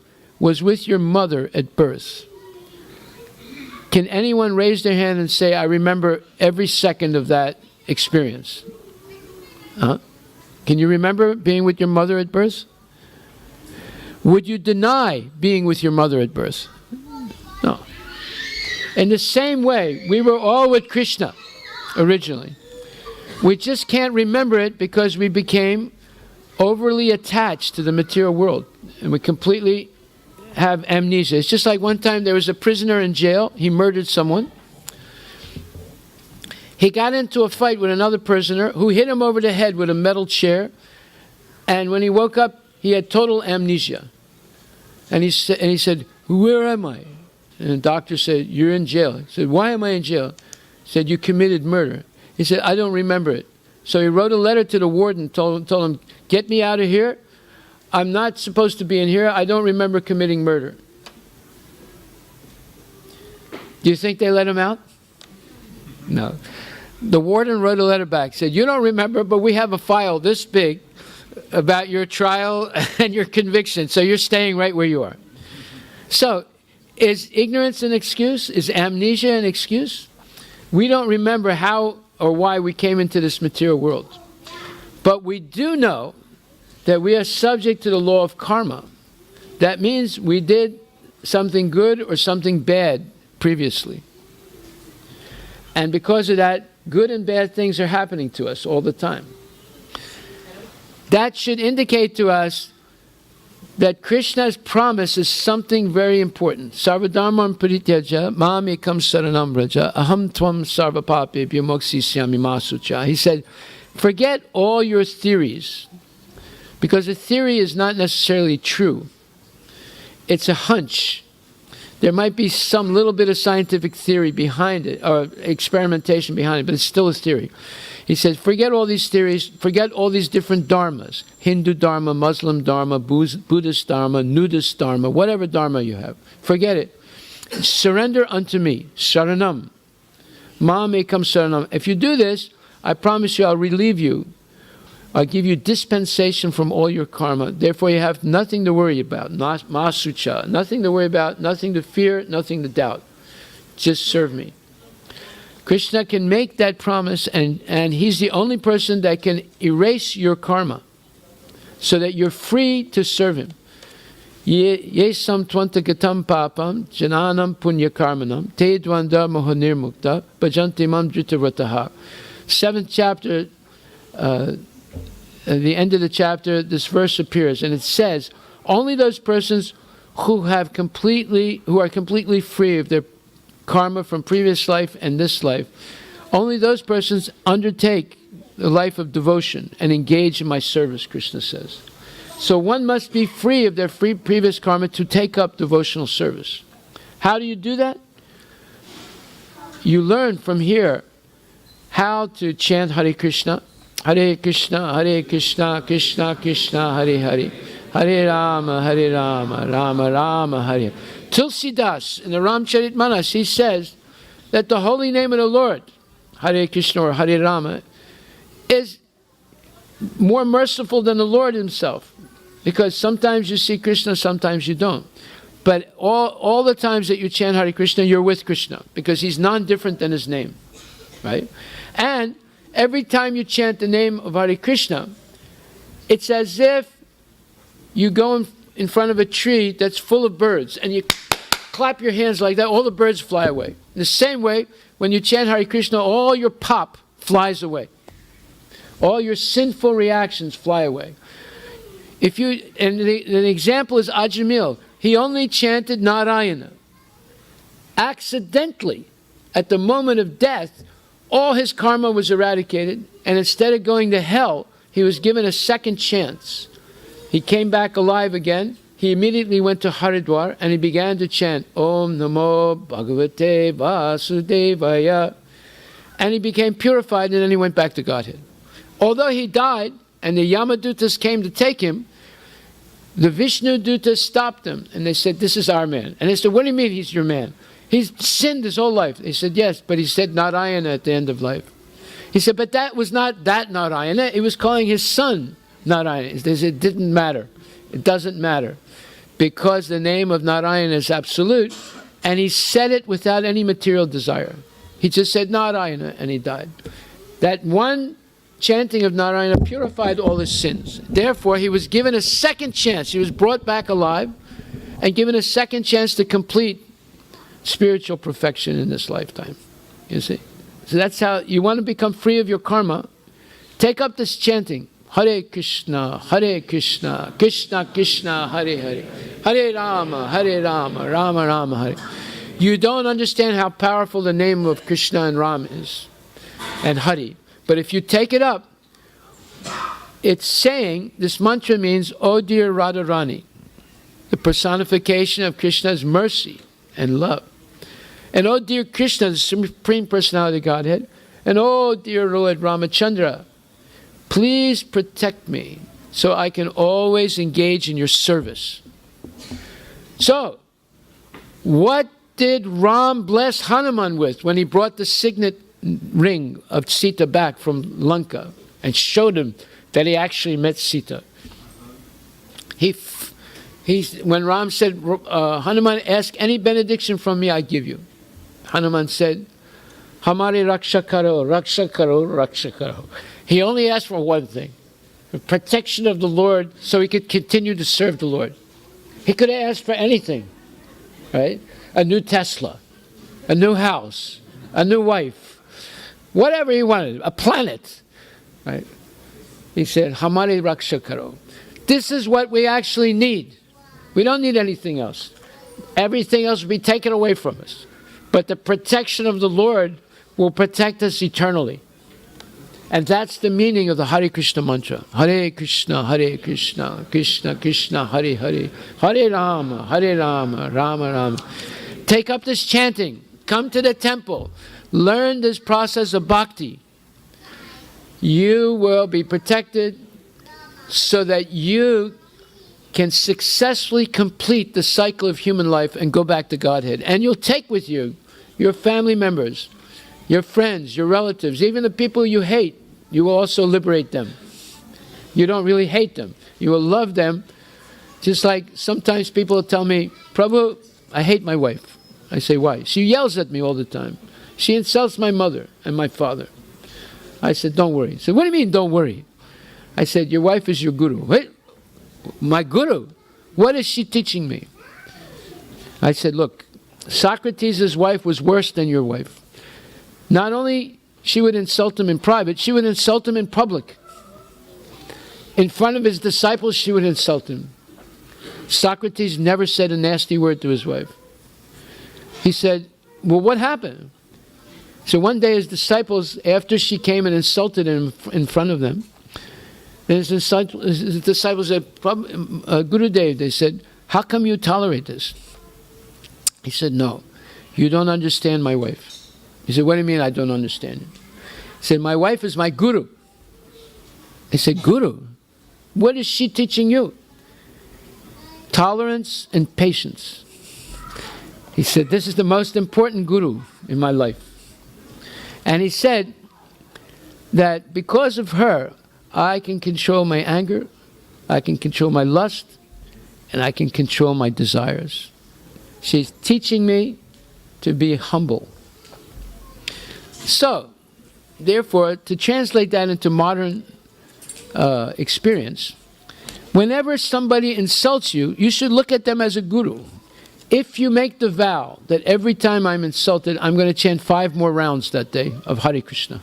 Speaker 1: was with your mother at birth. Can anyone raise their hand and say, I remember every second of that experience? Can you remember being with your mother at birth? Would you deny being with your mother at birth? No. In the same way, we were all with Krishna originally. We just can't remember it because we became overly attached to the material world. And we completely have amnesia. It's just like one time there was a prisoner in jail. He murdered someone. He got into a fight with another prisoner who hit him over the head with a metal chair. And when he woke up, he had total amnesia. And he said, where am I? And the doctor said, you're in jail. He said, why am I in jail? He said, you committed murder. He said, I don't remember it. So he wrote a letter to the warden, told him, get me out of here. I'm not supposed to be in here. I don't remember committing murder. Do you think they let him out? No. The warden wrote a letter back, said, you don't remember, but we have a file this big about your trial and your conviction, so you're staying right where you are. So, is ignorance an excuse? Is amnesia an excuse? We don't remember how or why we came into this material world. But we do know that we are subject to the law of karma. That means we did something good or something bad previously. And because of that, good and bad things are happening to us all the time. That should indicate to us that Krishna's promise is something very important. Sarvadharmam parityaja mam ekam saranam vraja aham tvam sarvapapebhyo mokshisyami ma sucha. He said, forget all your theories, because a theory is not necessarily true. It's a hunch. There might be some little bit of scientific theory behind it, or experimentation behind it, but it's still a theory. He says, forget all these theories, forget all these different dharmas. Hindu dharma, Muslim dharma, Buddhist dharma, nudist dharma, whatever dharma you have. Forget it. Surrender unto me. Sharanam. Mam ekam saranam. If you do this, I promise you I'll relieve you. I'll give you dispensation from all your karma. Therefore you have nothing to worry about. Masucha. Nothing to worry about, nothing to fear, nothing to doubt. Just serve me. Krishna can make that promise, and he's the only person that can erase your karma so that you're free to serve him. Yesam twantagatam papam jananam punya karmanam te dvanda mohanirmukta bhajanti mam dhritarataha. 7th chapter, at the end of the chapter, this verse appears, and it says, only those persons who are completely free of their karma from previous life and this life, only those persons undertake the life of devotion and engage in my service, Krishna says. So one must be free of their previous karma to take up devotional service. How do you do that? You learn from here how to chant Hare Krishna, Krishna, Krishna Krishna, Hare Hare, Hare Rama, Rama Rama, Hare. Tulsidas, in the Ramcharitmanas, he says that the holy name of the Lord, Hare Krishna or Hare Rama, is more merciful than the Lord himself. Because sometimes you see Krishna, sometimes you don't. But all the times that you chant Hare Krishna, you're with Krishna, because he's non-different than his name. Right? And every time you chant the name of Hare Krishna, it's as if you go in front of a tree that's full of birds, and you clap your hands like that, all the birds fly away. In the same way, when you chant Hare Krishna, all your pop flies away. All your sinful reactions fly away. And the example is Ajamil. He only chanted Narayana. Accidentally, at the moment of death, all his karma was eradicated, and instead of going to hell, he was given a second chance. He came back alive again. He immediately went to Haridwar and he began to chant Om Namo Bhagavate Vasudevaya. And he became purified, and then he went back to Godhead. Although he died and the Yamadutas came to take him, the Vishnu Dutas stopped him and they said, this is our man. And they said, what do you mean he's your man? He's sinned his whole life. They said, yes, but he said Narayana at the end of life. He said, but that was not that Narayana. He was calling his son Narayana. They said, it didn't matter. It doesn't matter. Because the name of Narayana is absolute, and he said it without any material desire. He just said Narayana, and he died. That one chanting of Narayana purified all his sins. Therefore, he was given a second chance. He was brought back alive and given a second chance to complete spiritual perfection in this lifetime. You see? So that's how you want to become free of your karma. Take up this chanting. Hare Krishna, Krishna Krishna, Hare Hare, Hare Rama, Rama Rama, Hare. You don't understand how powerful the name of Krishna and Ram is, and Hari. But if you take it up, it's saying, this mantra means, oh dear Radharani, the personification of Krishna's mercy and love. And oh dear Krishna, the Supreme Personality of Godhead, and oh dear Lord Ramachandra, please protect me so I can always engage in your service. So, what did Ram bless Hanuman with when he brought the signet ring of Sita back from Lanka and showed him that he actually met Sita? When Ram said, Hanuman, ask any benediction from me, I give you. Hanuman said, Hamari raksha karo, raksha karo, raksha karo. He only asked for one thing, the protection of the Lord so he could continue to serve the Lord. He could have asked for anything, right? A new Tesla, a new house, a new wife, whatever he wanted, a planet, right? He said, Hamari raksha karo. This is what we actually need. We don't need anything else. Everything else will be taken away from us. But the protection of the Lord will protect us eternally. And that's the meaning of the Hare Krishna mantra. Hare Krishna, Krishna Krishna, Hare Hare, Hare Rama, Rama Rama. Take up this chanting. Come to the temple. Learn this process of bhakti. you will be protected so that you can successfully complete the cycle of human life and go back to Godhead. And you'll take with you your family members, your friends, your relatives, even the people you hate. You will also liberate them. You don't really hate them. You will love them. Just like sometimes people tell me, Prabhu, I hate my wife. I say, why? She yells at me all the time. She insults my mother and my father. I said, don't worry. He said, what do you mean, don't worry? I said, your wife is your guru. What? My guru? What is she teaching me? I said, look, Socrates' wife was worse than your wife. Not only she would insult him in private, she would insult him in public. In front of his disciples, she would insult him. Socrates never said a nasty word to his wife. He said, well, what happened? So one day his disciples, after she came and insulted him in front of them, his disciples said, Gurudev, they said, how come you tolerate this? He said, no, you don't understand my wife. He said, what do you mean I don't understand it? He said, my wife is my guru. He said, guru? What is she teaching you? Tolerance and patience. He said, this is the most important guru in my life. And he said that because of her, I can control my anger, I can control my lust, and I can control my desires. She's teaching me to be humble. So, therefore, to translate that into modern experience, whenever somebody insults you, you should look at them as a guru. If you make the vow that every time I'm insulted, I'm going to chant 5 more rounds that day of Hare Krishna.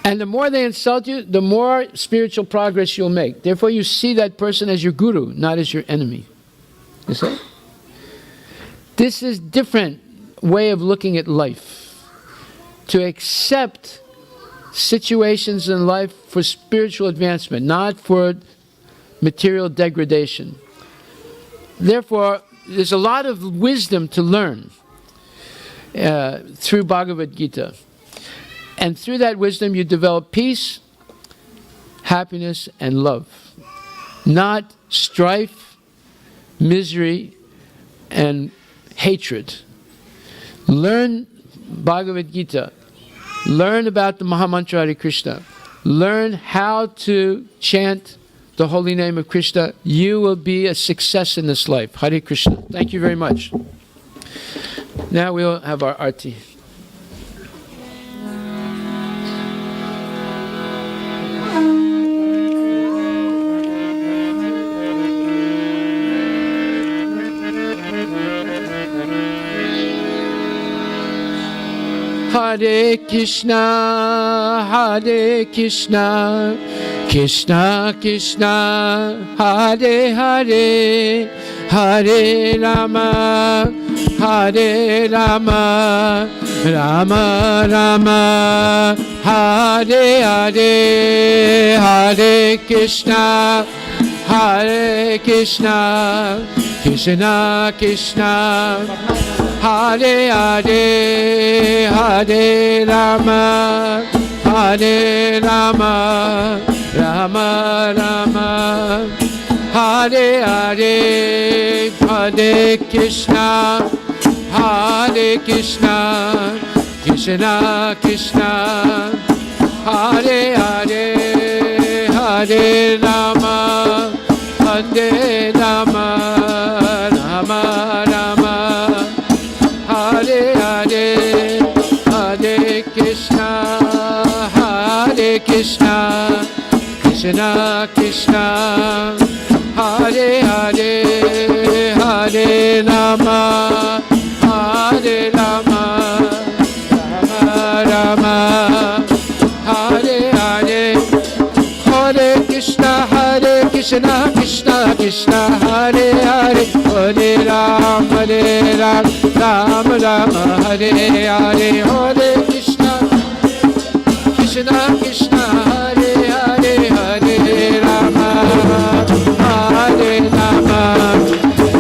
Speaker 1: And the more they insult you, the more spiritual progress you'll make. Therefore, you see that person as your guru, not as your enemy. You see? This is different way of looking at life. To accept situations in life for spiritual advancement, not for material degradation. Therefore, there's a lot of wisdom to learn through Bhagavad Gita. And through that wisdom, you develop peace, happiness, and love. Not strife, misery, and hatred. Learn Bhagavad Gita. Learn about the Mahamantra Hare Krishna. Learn how to chant the holy name of Krishna. You will be a success in this life. Hare Krishna. Thank you very much. Now we'll have our arti. Hare Krishna, Hare Krishna, Krishna Krishna, Hare Hare, Hare Rama, Hare Rama, Rama Rama, Hare Hare, Hare Krishna, Hare Krishna, Krishna Krishna, Hare Hare, Hare Rama, Hare Rama, Rama Rama, Hare Hare, Hare Krishna, Hare Krishna, Krishna Krishna, Hare Hare, Hare Rama, Hare Rama, Rama Rama, Hare Hare, Hare Krishna, Hare Krishna, Krishna Krishna, Hare Hare, Hare Rama, Hare Rama, Rama Rama, Hare Hare, Hare Krishna, Hare Krishna, Krishna Krishna, Hare Hare, Hare Ram, Hare Ram, Ram Ram, Hare Hare, Hare Krishna, Krishna Krishna, Hare Hare, Hare Rama, Hare Rama,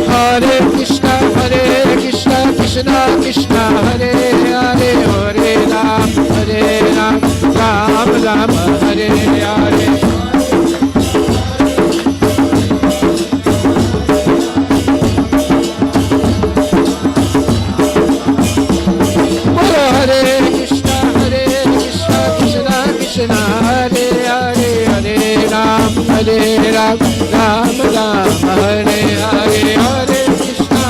Speaker 1: Hare Krishna, Krishna Krishna, Hare Hare, Hare Ram, Hare Ram, Ram, Ram Ram, Hare Hare, Hare Krishna.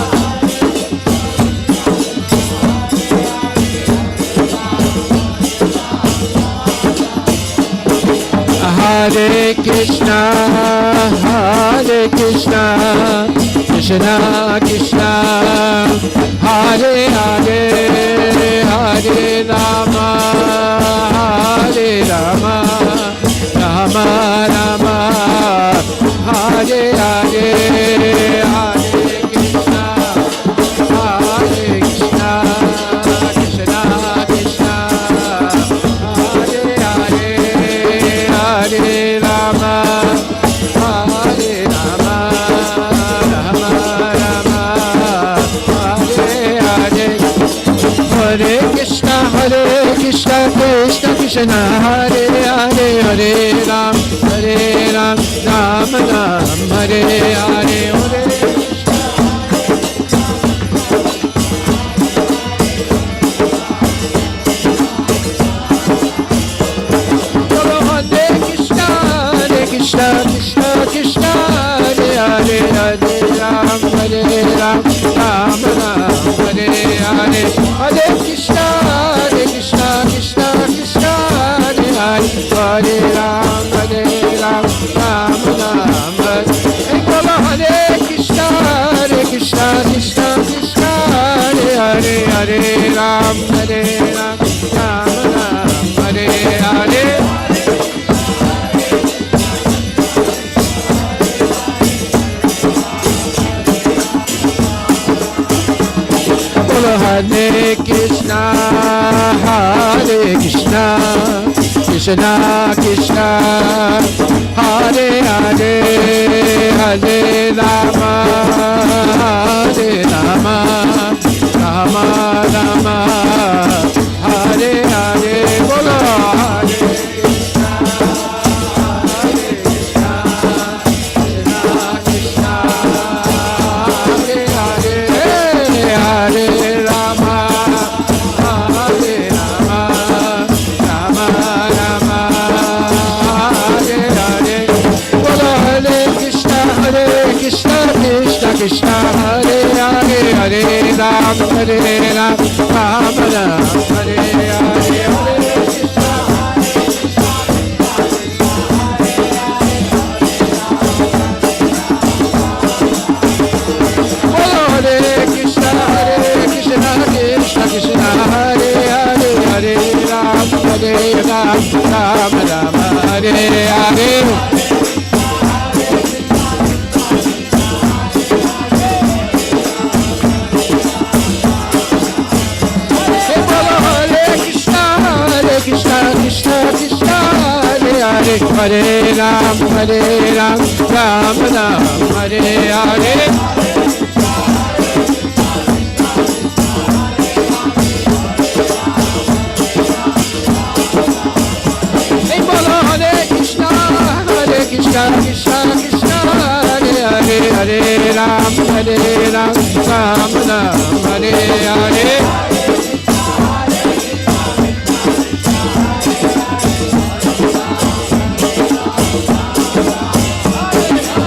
Speaker 1: Hare Krishna, Hare Krishna, Krishna Krishna, Hare Hare, Hare Rama, Hare Rama, Rama Rama, Hare Hare, Hare Krishna, Hare Krishna, Krishna Krishna, Hare Hare, Hare Rama, Hare Rama, Rama Rama, Hare Hare. Hare Krishna, Krishna Krishna, Hare Hare, Hare Ram, Ram Ram, Hare Hare, Hare Krishna. Hare Krishna, Krishna Krishna, Hare Hare, Hare Ram, Ram Ram, Hare Hare, Hare Krishna, Krishna Krishna, Hare Hare, Hare Ram, Ram Ram, Hare Krishna, Krishna Krishna, Hare Hare, Hare Ram, Ram Ram, Hare Hare. Hare Krishna, Krishna Krishna, Hare Hare, Hare Rama, Rama Rama, Hare Hare. Bolo Hare Krishna, Krishna Krishna, Hare Hare, Hare Rama, Hare Rama, Rama Rama, Hare Hare. Bolo Hare Krishna, Krishna Krishna, Hare Hare, Hare Ram, Ram Ram, Hare Hare, Hare Krishna. Bolo Hare Krishna, Krishna Krishna, Hare Hare, Hare Ram, Ram Ram, Hare Hare. Krishna Krishna, Hare Hare, Hare Ram, Ram Ram, Hare Hare. Hare Krishna, Krishna Krishna, Hare Hare, Hare Ram, Ram Ram, Hare Hare.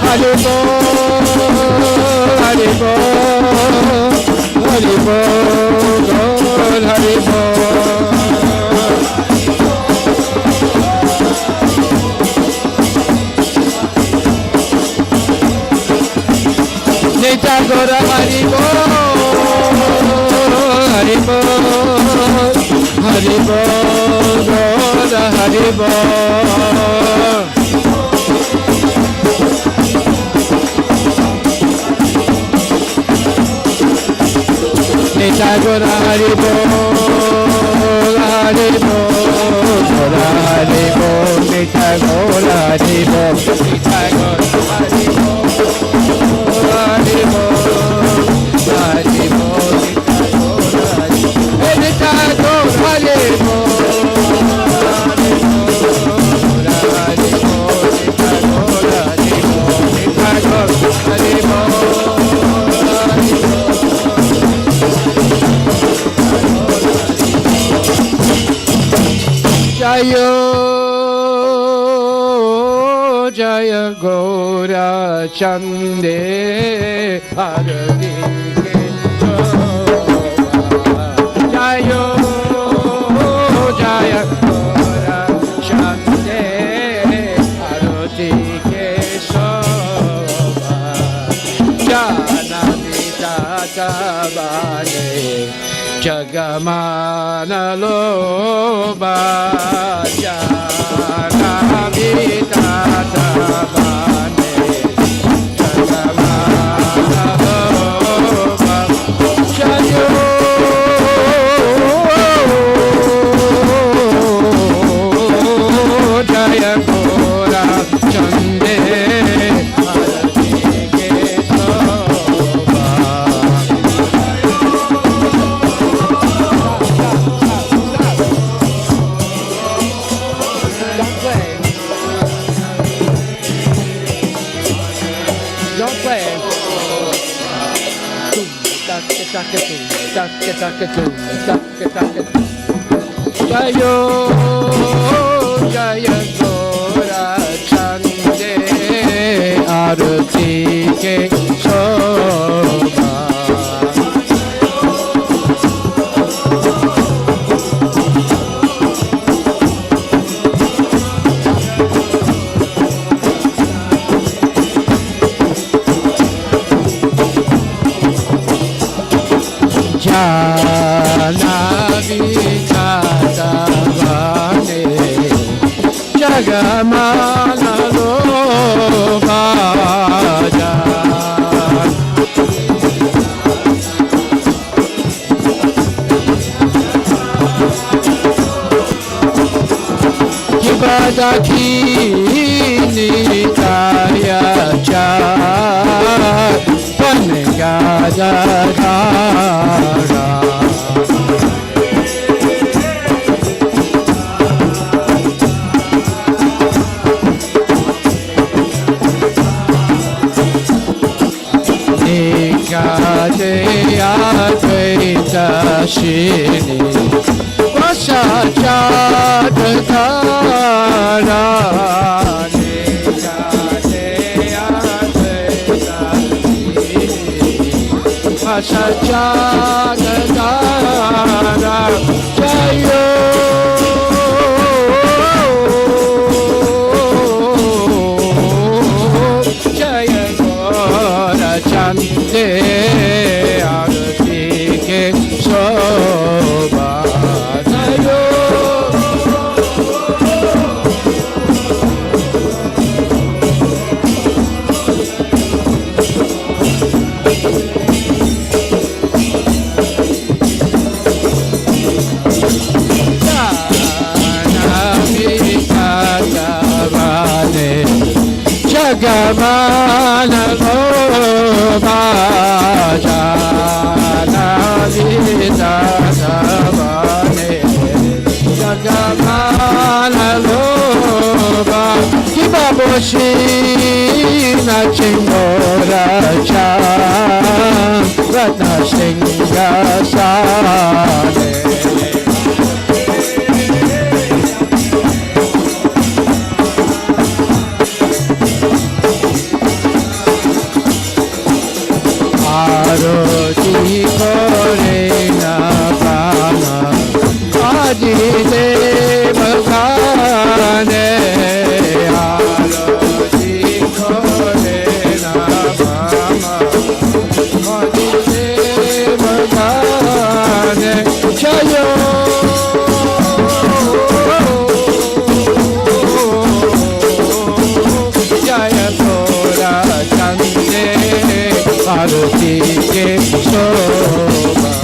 Speaker 1: Hare Bol, Hare Bol, Hare Bol. Neta Gora Hare Bol, Hare Bol, Hare Bol, Gora Hare Bol. Neta Gora Hare Bol, Hare Bol, Gora Hare Bol, Neta Gora Hare Bol, Neta Gora Hare Bol, Hare Bol, Hare Bol, Neta Gora Hare Bol, Hare Bol, Hare Bol, Neta Gora Hare Bol, Neta Gora Hare Bol. Jaya Jaya Go chande arati ke shobha jayo jaya gora chande arati ke shobha janani tatavane jagamana loba janani tatavane jagamana loba jayo jaya gora chande arati ke shobha. Don't play. Jayo jaya gora chande arati ke shobha. Janavi Katavane Jagamana Loba Jibadaki Nitaya Char Pangadadara Advaita Shini Vasachadhara Nikate Advaita Shini Vasachadhara Jayo Jaya Gora Chande Shobha Jayo Jagamana Loba Janani Tatavane Jagamana Loba Kibaboshi Nachingora Chan Ratna Singasane Aroti kore na prana Adi devagane Aroti kore na prana Adi devagane Chayo Jaya Gora Chande Arati ke shobha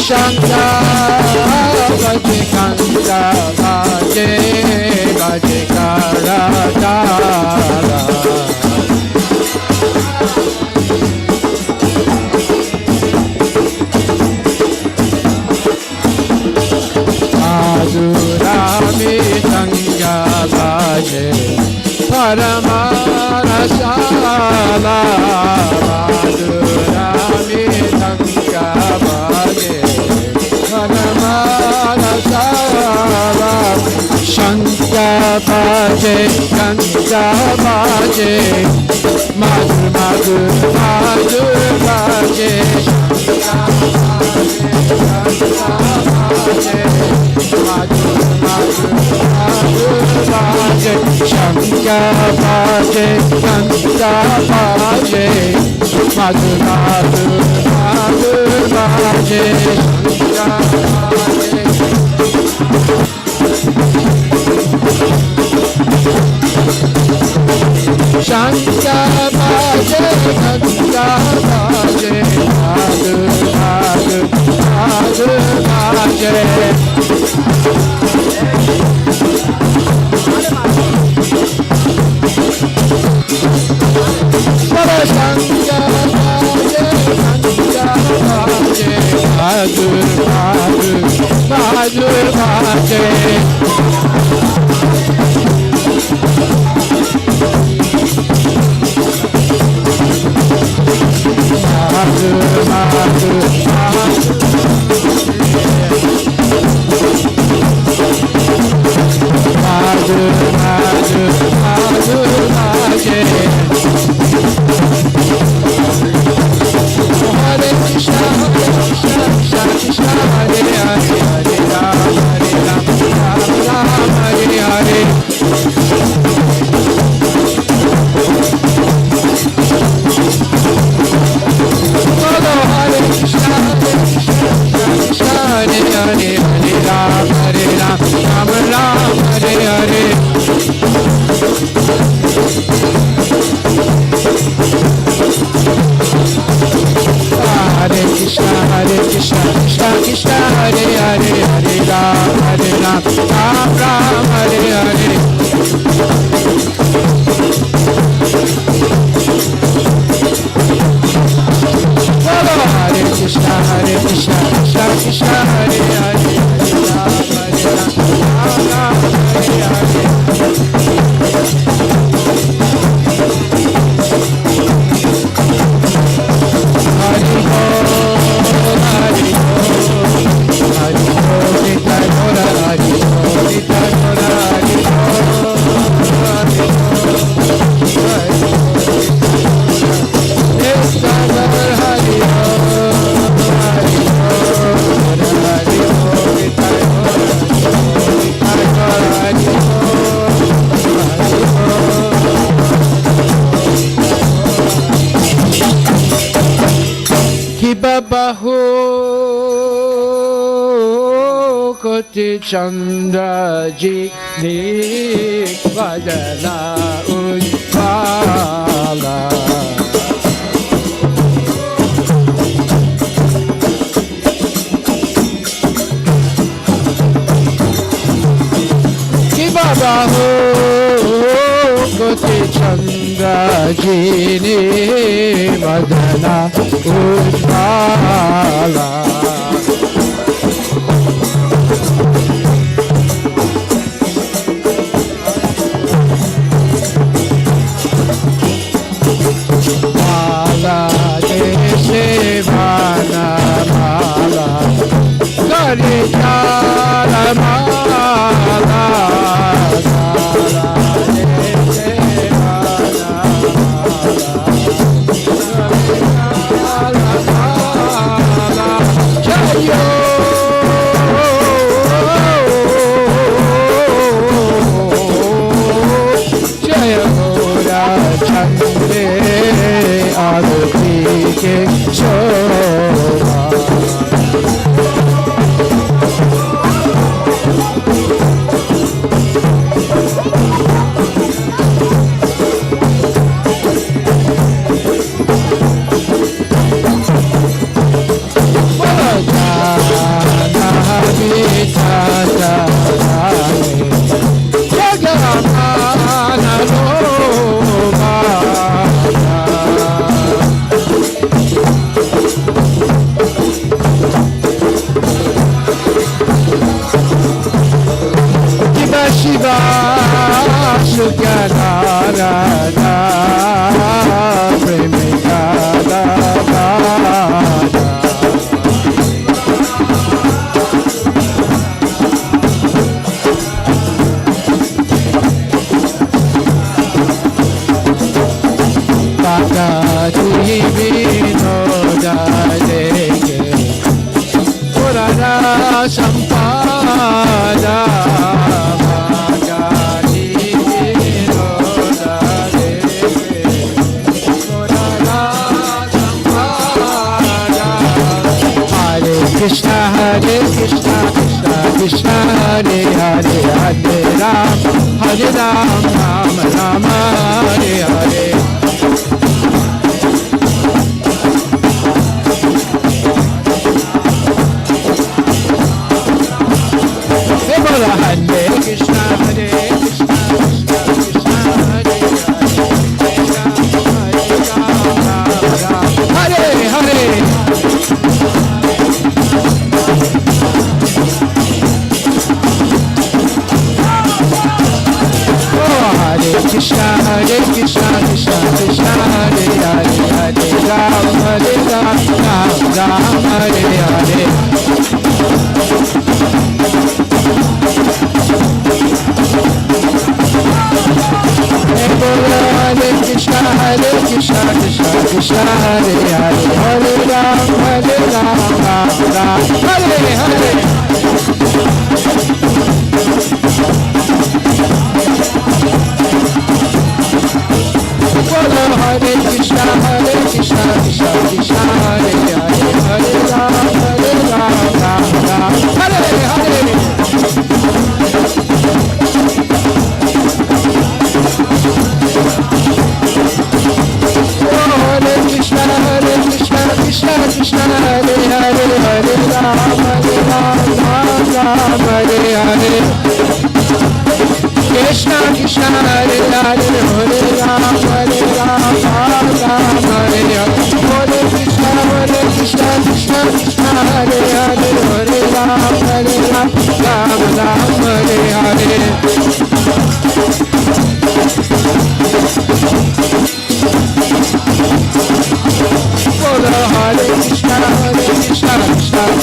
Speaker 1: Shanta Baje Kanta Baje Baje Karatara Madhurami Sangha Baje Paramarasala Madhurami Sangha Baje Paramarasala Shankha Baje Kanta Baje Madhur Madhur Madhur Baje Shankha Baje Kanta Baje Madhur Madhur Madhur Baje Shankha Baje Kanta Baje Madhur Madhur Madhur Baje Shankha Baje Shankha Baje Kanta Baje Madhur Madhur Madhur Baje Shankha Baje Kanta Baje Madhur Madhur Madhur Baje Madhur Madhur Madhur Madhur Madhur Baje Hare Krishna Krishna Krishna Hare Hare Hare Rama Rama Rama Hare Hare Hare Krishna Hare Hare Hare Rama Rama Rama Hare Hare Hare Krishna Krishna Krishna Hare Hare Hare Rama Rama Rama Hare Hare Hare Krishna Krishna Krishna Hare Hare Hare Rama Rama Hare Hare Hari Bol Hari Bol Nitai Gora Hari Bol Nitai Gora Hari Bol Hari Bol Hari Bahu Koti Chandra Ji Ni Vajana Ujjvala Ki Bahu Koti Chandra Ji Ni Vajana Ujjvala Mala Deshe Vana Mala Gari Jala Mala Mala Deshe Vana Mala Chayo Jaya Gora Chande Adati Ke Shobha sampada Krishna Hare Krishna Krishna Krishna Hare Hare Hare Ram Ram Rama Hare Hare Hare Krishna Hare Krishna Krishna Krishna Hare Hare Hare Hare Krishna Hare Krishna Krishna Krishna Hare Hare Hare Ram Ram Hare Hare Hare Krishna Hare Krishna Krishna Krishna Hare Hare Hare Ram Ram Hare Hare Hare Krishna Hare Krishna Krishna Krishna Hare Hare Hare Ram Ram Hare Hare Hare Krishna Hare Krishna Krishna Krishna Hare Hare Hare Ram Hare Hare Krishna Krishna Hare Hare Hare Ram Hare Krishna Krishna Krishna Krishna Hare Hare Hare Ram Hare Hare Hare Krishna Krishna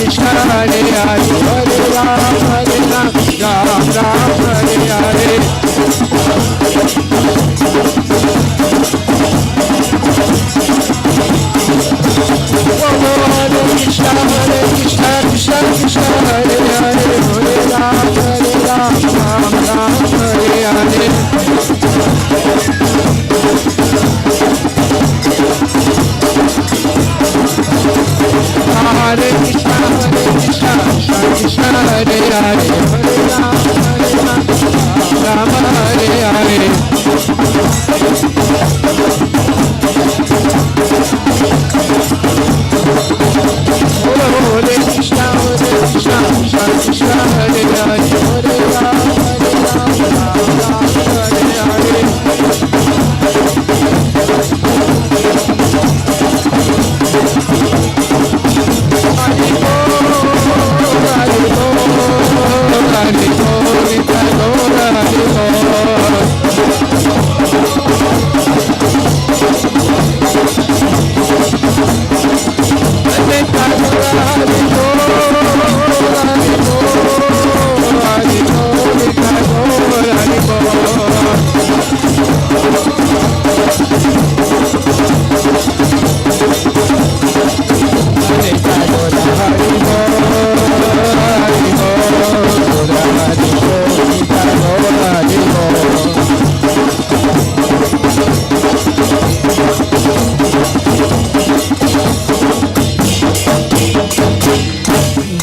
Speaker 1: Krishna Hare Hare Hare Ram Ram Hare Hare Hare Krishna Krishna Krishna Hare Hare Hare Ram Ram Hare Hare Hare Krishna Krishna Krishna Hare Hare Hare Ram Hare Hare Hare Krishna Krishna Krishna Hare Hare Hare Ram Hare Hare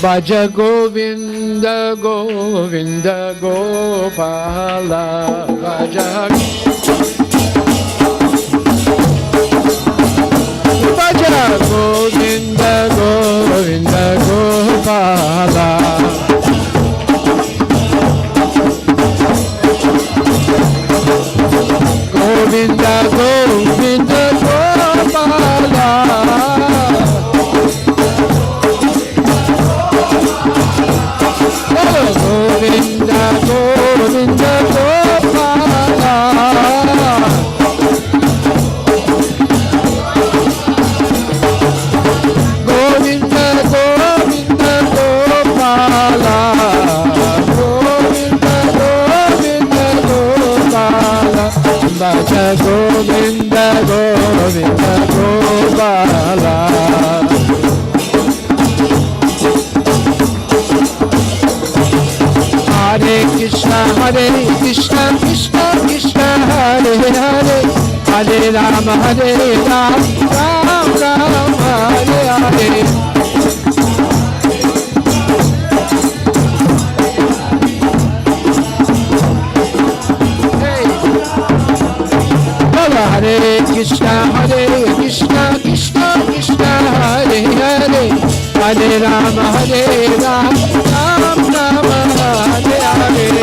Speaker 1: Bhaja Govinda Govinda Gopala Bhaja Bhaja Govinda Govinda Gopala Govinda Govinda Gopala Govinda Govinda Gopala Govinda Govinda Gopala Govinda Govinda Gopala Bhaja Govinda Govinda Gopala Hare Krishna, Krishna Krishna, Hare Hare, Hare Rama, Hare Rama, Ram Ram, Hare Hare. Hare Krishna, Krishna Krishna, Hare Hare, Hare Rama, Hare Rama, Ram Ram, Hare Hare.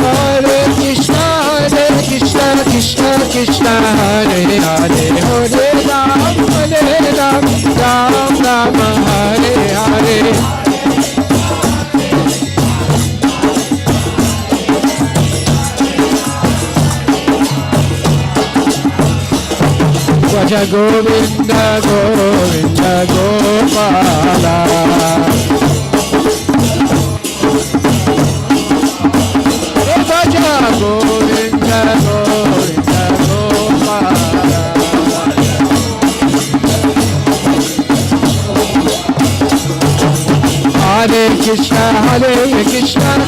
Speaker 1: Hare Krishna, Krishna Krishna, Hare Hare, Hare Rama, Ram Ram, Hare Hare. Vaja Govinda, Govinda Gopala. Vaja Govinda, Govinda Gopala. Hare Krishna,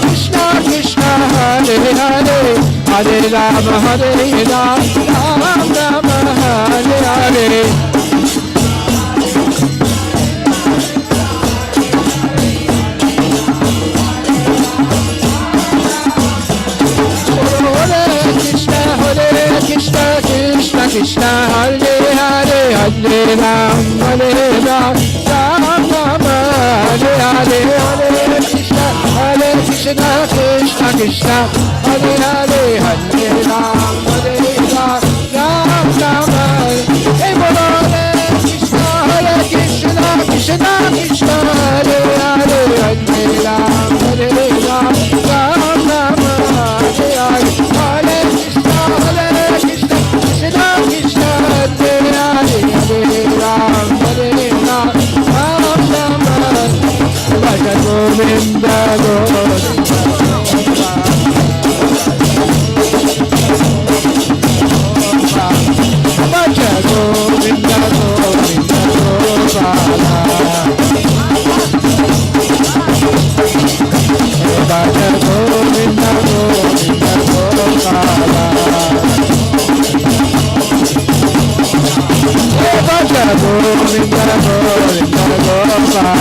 Speaker 1: Krishna Krishna, Hare Hare, Hare Rama, Hare Rama, Ram Ram, Hare Hare. Krishna Krishna, Hare Hare, Hare Ram, Hare Ram, Ram Ram, Hare Hare. Hare Krishna, Krishna Krishna, Hare Hare, Hare Ram, Hare Ram, Ram Ram, Hare. Hey bolo, Hare Krishna, Krishna Krishna, Hare Hare, Hare Ram, Hare Ram, Ram Ram, Hare Hare. Hare Krishna, Krishna Krishna, Hare Hare, Hare Ram, Hare Ram, Ram Ram, Hare. Vaja Govinda, Govinda Vaja Govinda, Govinda Gopala. Vaja Govinda, Govinda Gopala. Vaja Govinda, Govinda Gopala.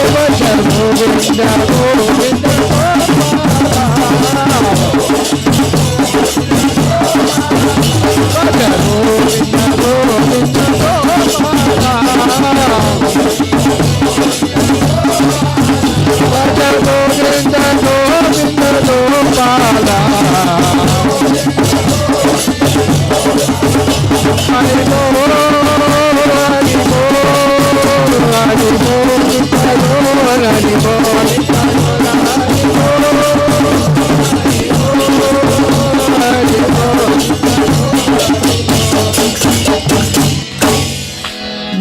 Speaker 1: Vaja Govinda, Govinda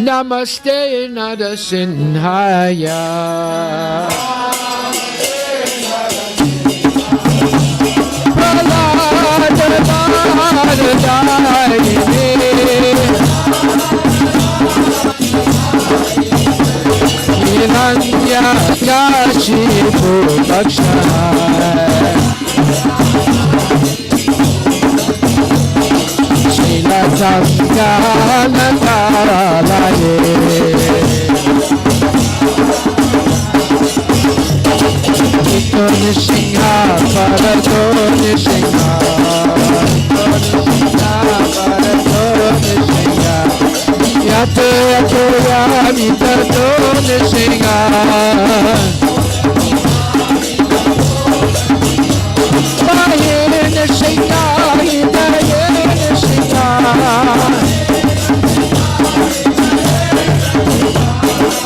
Speaker 1: Namaste Nada Sinhaya. Niranya Kashi Purvaksha Shila Jangana Karalaye Ito Nishinha Parato Nishinha Parato Nishinha Yato Yato Yamita To Nishinha Mahe Nishinha Hitaye Nishinha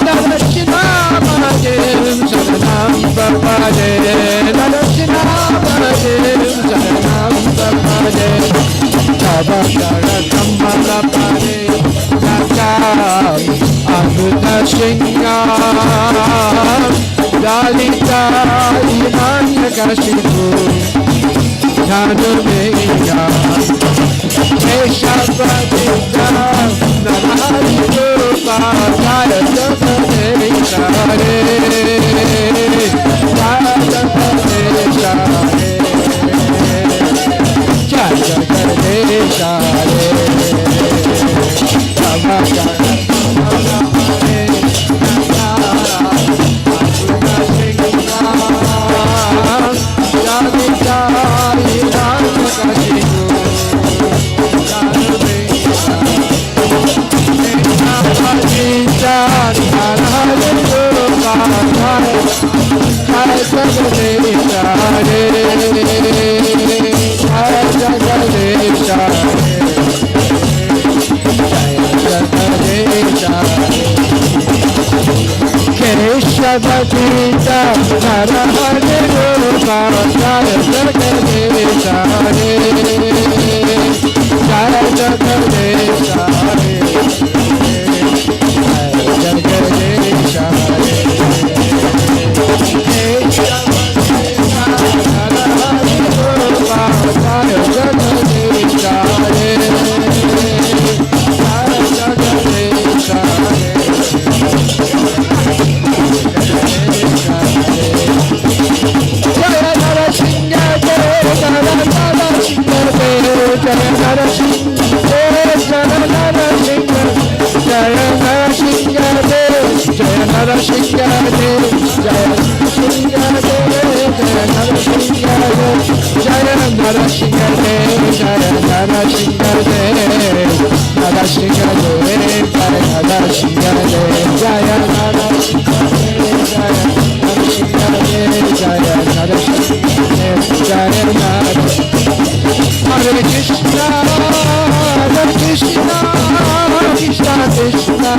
Speaker 1: Narashinamadim Saranam Bapade Narashinamadim Saranam Bapade Tabakara Kamala Pade Nakam Amruta Singam Dalita Imanya Kashipu Janameka Keshavadita Narahari Rupa Jaya Jagadesha Hare Jaya Jagadesha Hare Jaya Jagadesha Hare Jaya Jagadesha Keshavadita Narahari Rupa Jaya Jagadesha Hare Jaya Jagadesha Hare Jaya Jagadesha Hare Keshavadita Narahari Rupa Jaya Jagadesha Hare Jaya Jagadesha Hare Hare Krishna, Krishna Krishna,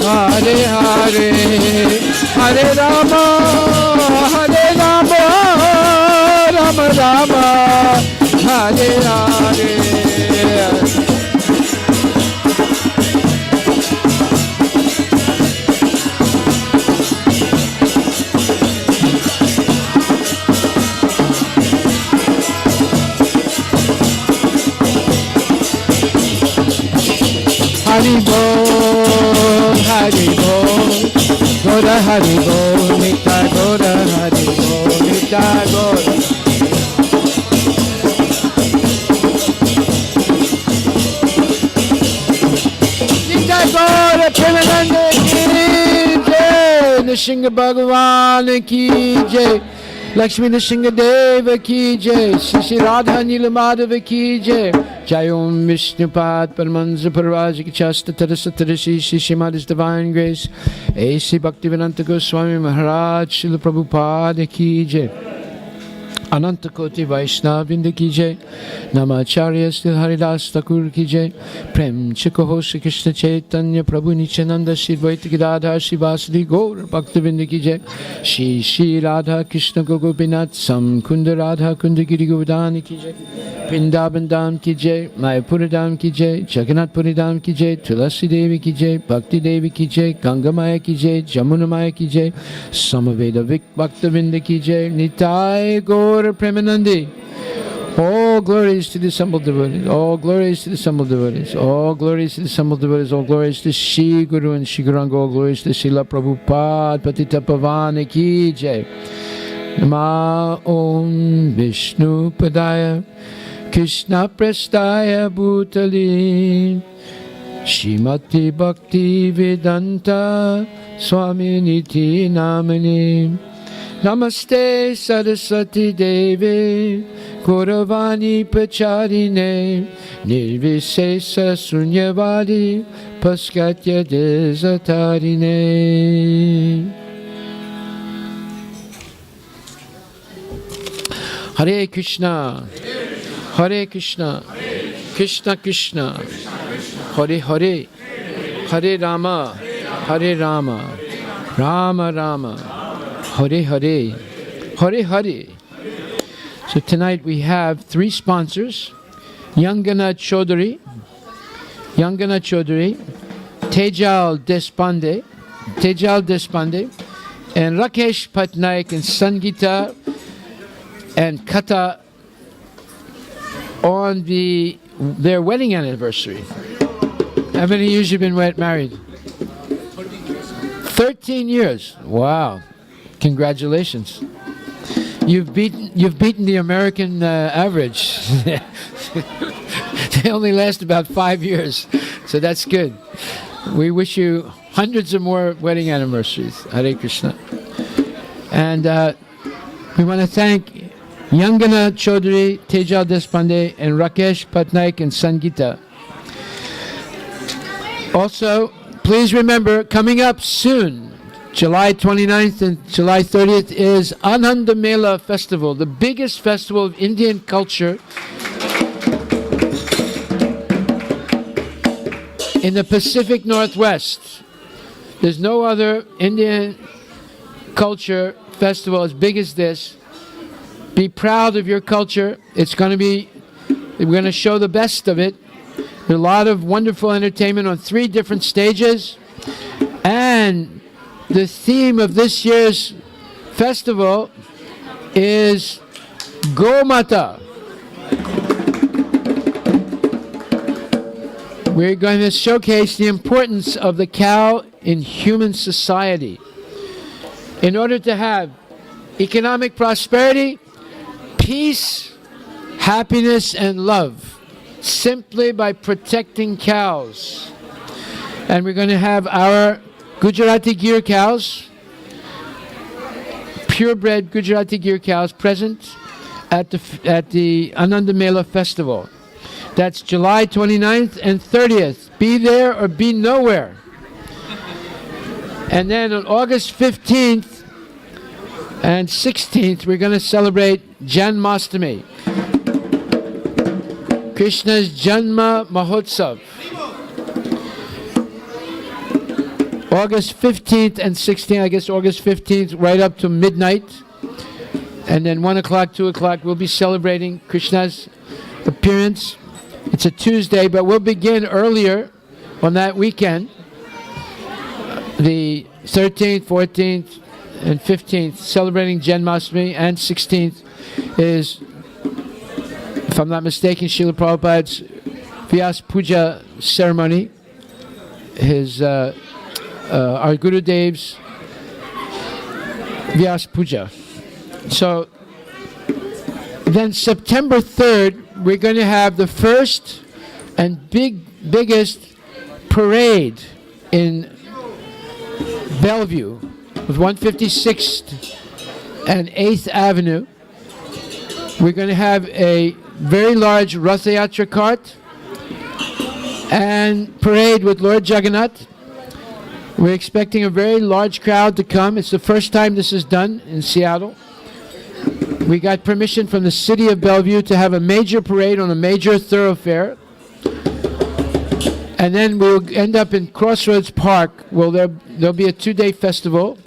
Speaker 1: Hare Hare, Hare Rama, Rama Rama, Hare Hare. Hare Hare, Hare Rama, Rama Rama, Hare Hare. Haribo, Haribo, Goda Haribo, Nita Goda Haribo, Nita Goda. Nita Goda, Premananda ki jai, Nrsimha Bhagavan ki jai, Lakshmi Nrsimha Deva ki jai, Shri Radha Nilamadava ki jai. Jai Om Vishnupad Paramansa Parvajika Chasta Tarasa Tarasi Shishimad His Divine Grace A.C. Bhaktivedanta Goswami Maharaj Srila Prabhupada Ki Jai Ananta Koti Vaishnavinda Ki Jai Namacharya Sri Haridas Thakur Ki Jai Prem Chikoho Shri Krishna Chaitanya Prabhu Nityananda Shri Dvaita Gadadhar Shri Vasudhi Gaur Bhaktivinda Ki Jai Shri Shri Radha Krishna Gopinath Sam Kunda Radha Kunda Giri Govardhani Ki Jai Vrindavan Dham Ki Jai, Mayapura Dham Ki Jai, Jagannath Puri Dham Ki Jai, Tulasi Devi Ki Jai, Bhakti Devi Ki Jai, Ganga Maya Ki Jai, Jamuna Maya Ki Jai, Samaveda Bhaktavinda Ki Jai, Nitai Gaur Premanandi. All glories to the assembled devotees, all glories to the assembled devotees, all glories to the assembled devotees, all glories to Shri Guru and Shri Guranga, all glories to Srila Prabhupada, Patita Pavana Ki Jai. Nama Om Vishnu Padaya Krishna Prestaya Bhutali Shrimati Bhakti Vedanta Swami Niti Namani Namaste Saraswati Devi Gauravani Pacharine Nirvisesa Sunyavadi Paskatya Desatarine. Hare Krishna, Hare Krishna, Krishna Krishna, Hare Hare, Hare Rama, Hare Rama, Rama Rama, Hare Hare, Hare Hare. So tonight we have three sponsors: Yangana Chaudhary, Tejal Deshpande, and Rakesh Patnaik and Sangita and Kata on their wedding anniversary. How many years have you been married? 13 years. Wow! Congratulations. You've beaten the American average. They only last about 5 years, so that's good. We wish you hundreds of more wedding anniversaries. Hare Krishna. And we want to thank Yangana Chaudhary, Tejal Deshpande, and Rakesh Patnaik and Sangita. Also, please remember, coming up soon, July 29th and July 30th is Ananda Mela Festival, the biggest festival of Indian culture in the Pacific Northwest. There's no other Indian culture festival as big as this. Be proud of your culture. We're going to show the best of it. There's a lot of wonderful entertainment on 3 different stages. And the theme of this year's festival is Gomata. We're going to showcase the importance of the cow in human society. In order to have economic prosperity, peace, happiness, and love, simply by protecting cows. And we're going to have our Gujarati Gir cows, purebred Gujarati Gir cows, present at the Ananda Mela Festival. That's July 29th and 30th. Be there or be nowhere. And then on August 15th and 16th, we're going to celebrate Janmashtami, Krishna's Janma Mahotsav. August 15th and 16th, I guess August 15th, right up to midnight. And then 1 o'clock, 2 o'clock, we'll be celebrating Krishna's appearance. It's a Tuesday, but we'll begin earlier on that weekend. The 13th, 14th, and 15th, celebrating Janmashtami, and 16th is, if I'm not mistaken, Srila Prabhupada's Vyas Puja ceremony. Our Gurudev's Vyas Puja. So then September 3rd, we're going to have the first and biggest parade in Bellevue with 156th and 8th Avenue. We're going to have a very large Ratha Yatra cart and parade with Lord Jagannath. We're expecting a very large crowd to come. It's the first time this is done in Seattle. We got permission from the city of Bellevue to have a major parade on a major thoroughfare. And then we'll end up in Crossroads Park. Well, there'll be a 2-day festival,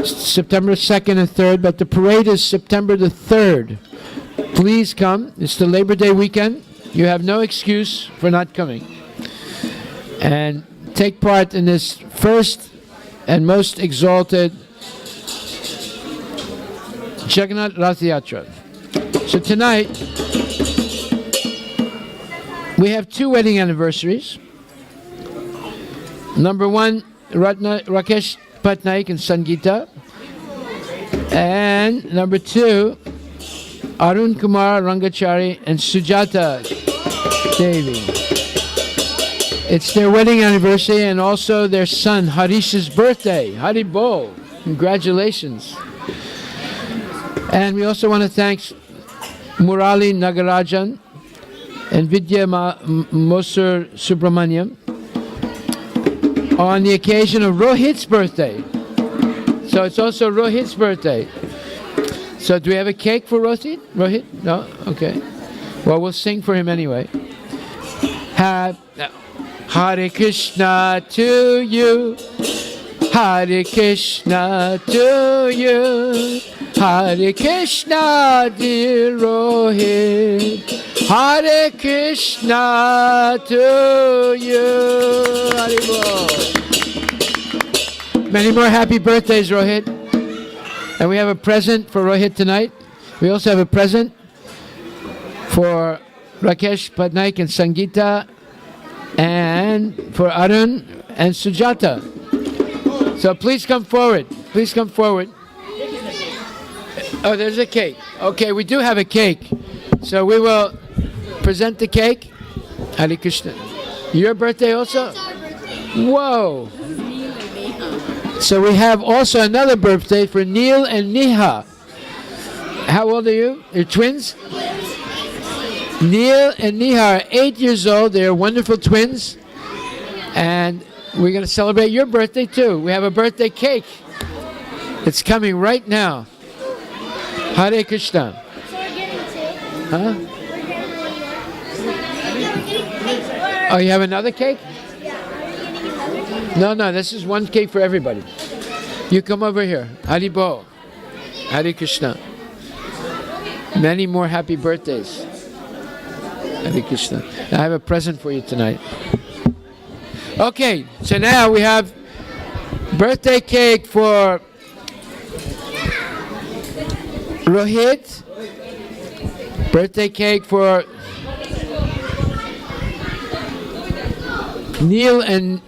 Speaker 1: September 2nd and 3rd, but the parade is September the 3rd. Please come. It's the Labor Day weekend. You have no excuse for not coming. And take part in this first and most exalted Jagannath Rath Yatra. So tonight, we have 2 wedding anniversaries. Number 1, Rakesh Patnaik and Sangita. And number 2, Arun Kumar Rangachari and Sujata Devi. It's their wedding anniversary and also their son Harish's birthday. Hari Bol. Congratulations. And we also want to thank Murali Nagarajan and Vidya Mosur Subramaniam on the occasion of Rohit's birthday. So it's also Rohit's birthday. So do we have a cake for Rohit? Rohit? No? Okay. Well, we'll sing for him anyway. Hare Krishna to you. Hare Krishna to you. Hare Krishna, dear Rohit. Hare Krishna to you. Haribol. Many more happy birthdays, Rohit. And we have a present for Rohit tonight. We also have a present for Rakesh Patnaik and Sangeeta, and for Arun and Sujata. So please come forward. Please come forward. Oh, there's a cake. Okay, we do have a cake. So we will present the cake. Hare Krishna. Your birthday also? Whoa. So we have also another birthday for Neil and Neha. How old are you? You're twins? Neil and Neha are 8 years old. They're wonderful twins. And we're going to celebrate your birthday too. We have a birthday cake. It's coming right now. Hare Krishna. Huh? Oh, you have another cake? No, this is one cake for everybody. You come over here. Haribol. Hare Krishna. Many more happy birthdays. Hare Krishna. I have a present for you tonight. Okay, so now we have birthday cake for Rohit. Birthday cake for Neil and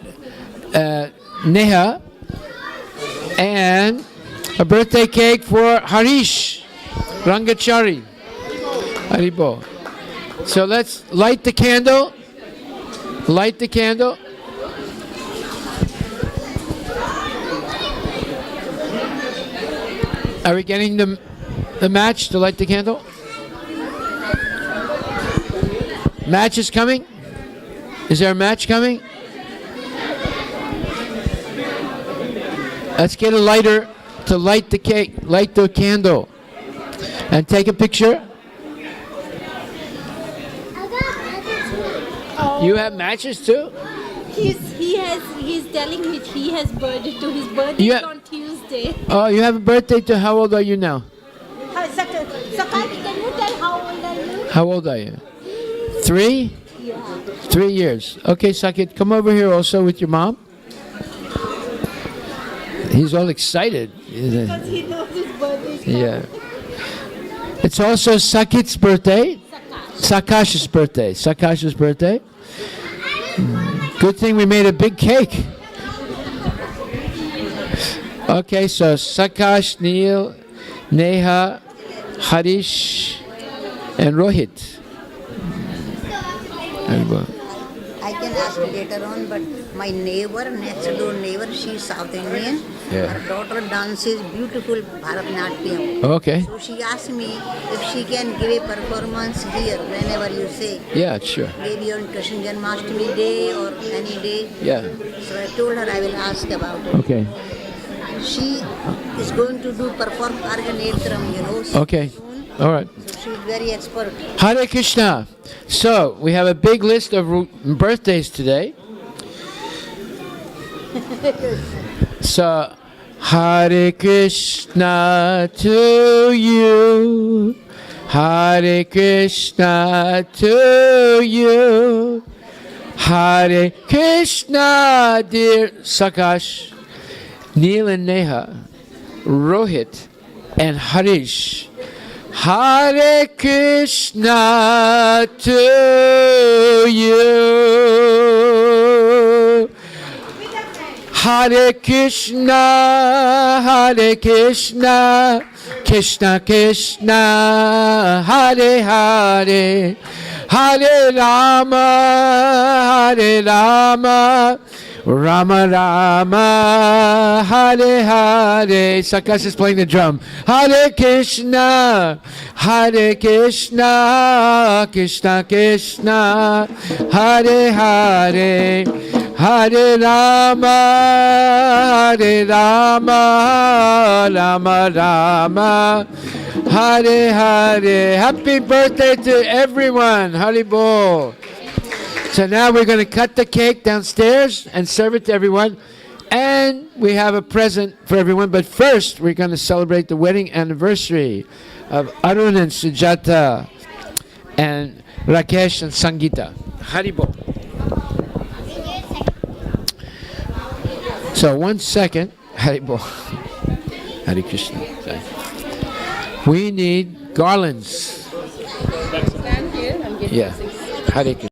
Speaker 1: Neha. And a birthday cake for Harish Rangachari. Haribol. So let's light the candle. Light the candle. Are we getting the match to light the candle? Match is coming? Is there a match coming? Let's get a lighter to light the cake, light the candle. And take a picture. You have matches too?
Speaker 2: He's telling me he has birthday to his birthday on Tuesday.
Speaker 1: Oh, you have a birthday to, how old are you now?
Speaker 2: Sakai, can you tell how old are you?
Speaker 1: How old are you? 3?
Speaker 2: Yeah.
Speaker 1: 3 years. Okay, Sakit, come over here also with your mom. He's all excited.
Speaker 2: Because he knows his birthday.
Speaker 1: Yeah. It's also Sakit's birthday. Sakash's birthday. Sakash's birthday. Good thing we made a big cake. Okay, so Sakash, Neil, Neha, Harish, and Rohit.
Speaker 3: I can ask later on, but my neighbor, next door neighbor, she's South Indian.
Speaker 1: Yeah.
Speaker 3: Her daughter dances beautiful Bharatanatyam.
Speaker 1: Okay.
Speaker 3: So she asked me if she can give a performance here whenever you say.
Speaker 1: Yeah, sure.
Speaker 3: Maybe on Krishna Janmashtami day or any day.
Speaker 1: Yeah.
Speaker 3: So I told her I will ask about it.
Speaker 1: Okay.
Speaker 3: She is going to perform Arganetram, soon.
Speaker 1: Okay. All right.
Speaker 3: So she's very expert.
Speaker 1: Hare Krishna. So we have a big list of birthdays today. So Hare Krishna to you. Hare Krishna to you. Hare Krishna, dear Sakash, Neil and Neha, Rohit, and Harish. Hare Krishna to you. Hare Krishna, Krishna Krishna, Hare Hare, Hare Rama, Rama Rama, Hare Hare. Sakash is playing the drum. Hare Krishna, Krishna Krishna, Hare Hare, Hare Rama, Hare Rama, Rama Rama, Hare Hare. Happy birthday to everyone. Haribol. So now we're going to cut the cake downstairs and serve it to everyone. And we have a present for everyone. But first, we're going to celebrate the wedding anniversary of Arun and Sujata and Rakesh and Sangita. Haribol. So 1 second. Haribol. Hare Krishna. Sorry. We need garlands.
Speaker 2: Stand here and get
Speaker 1: Yeah. Hare Krishna.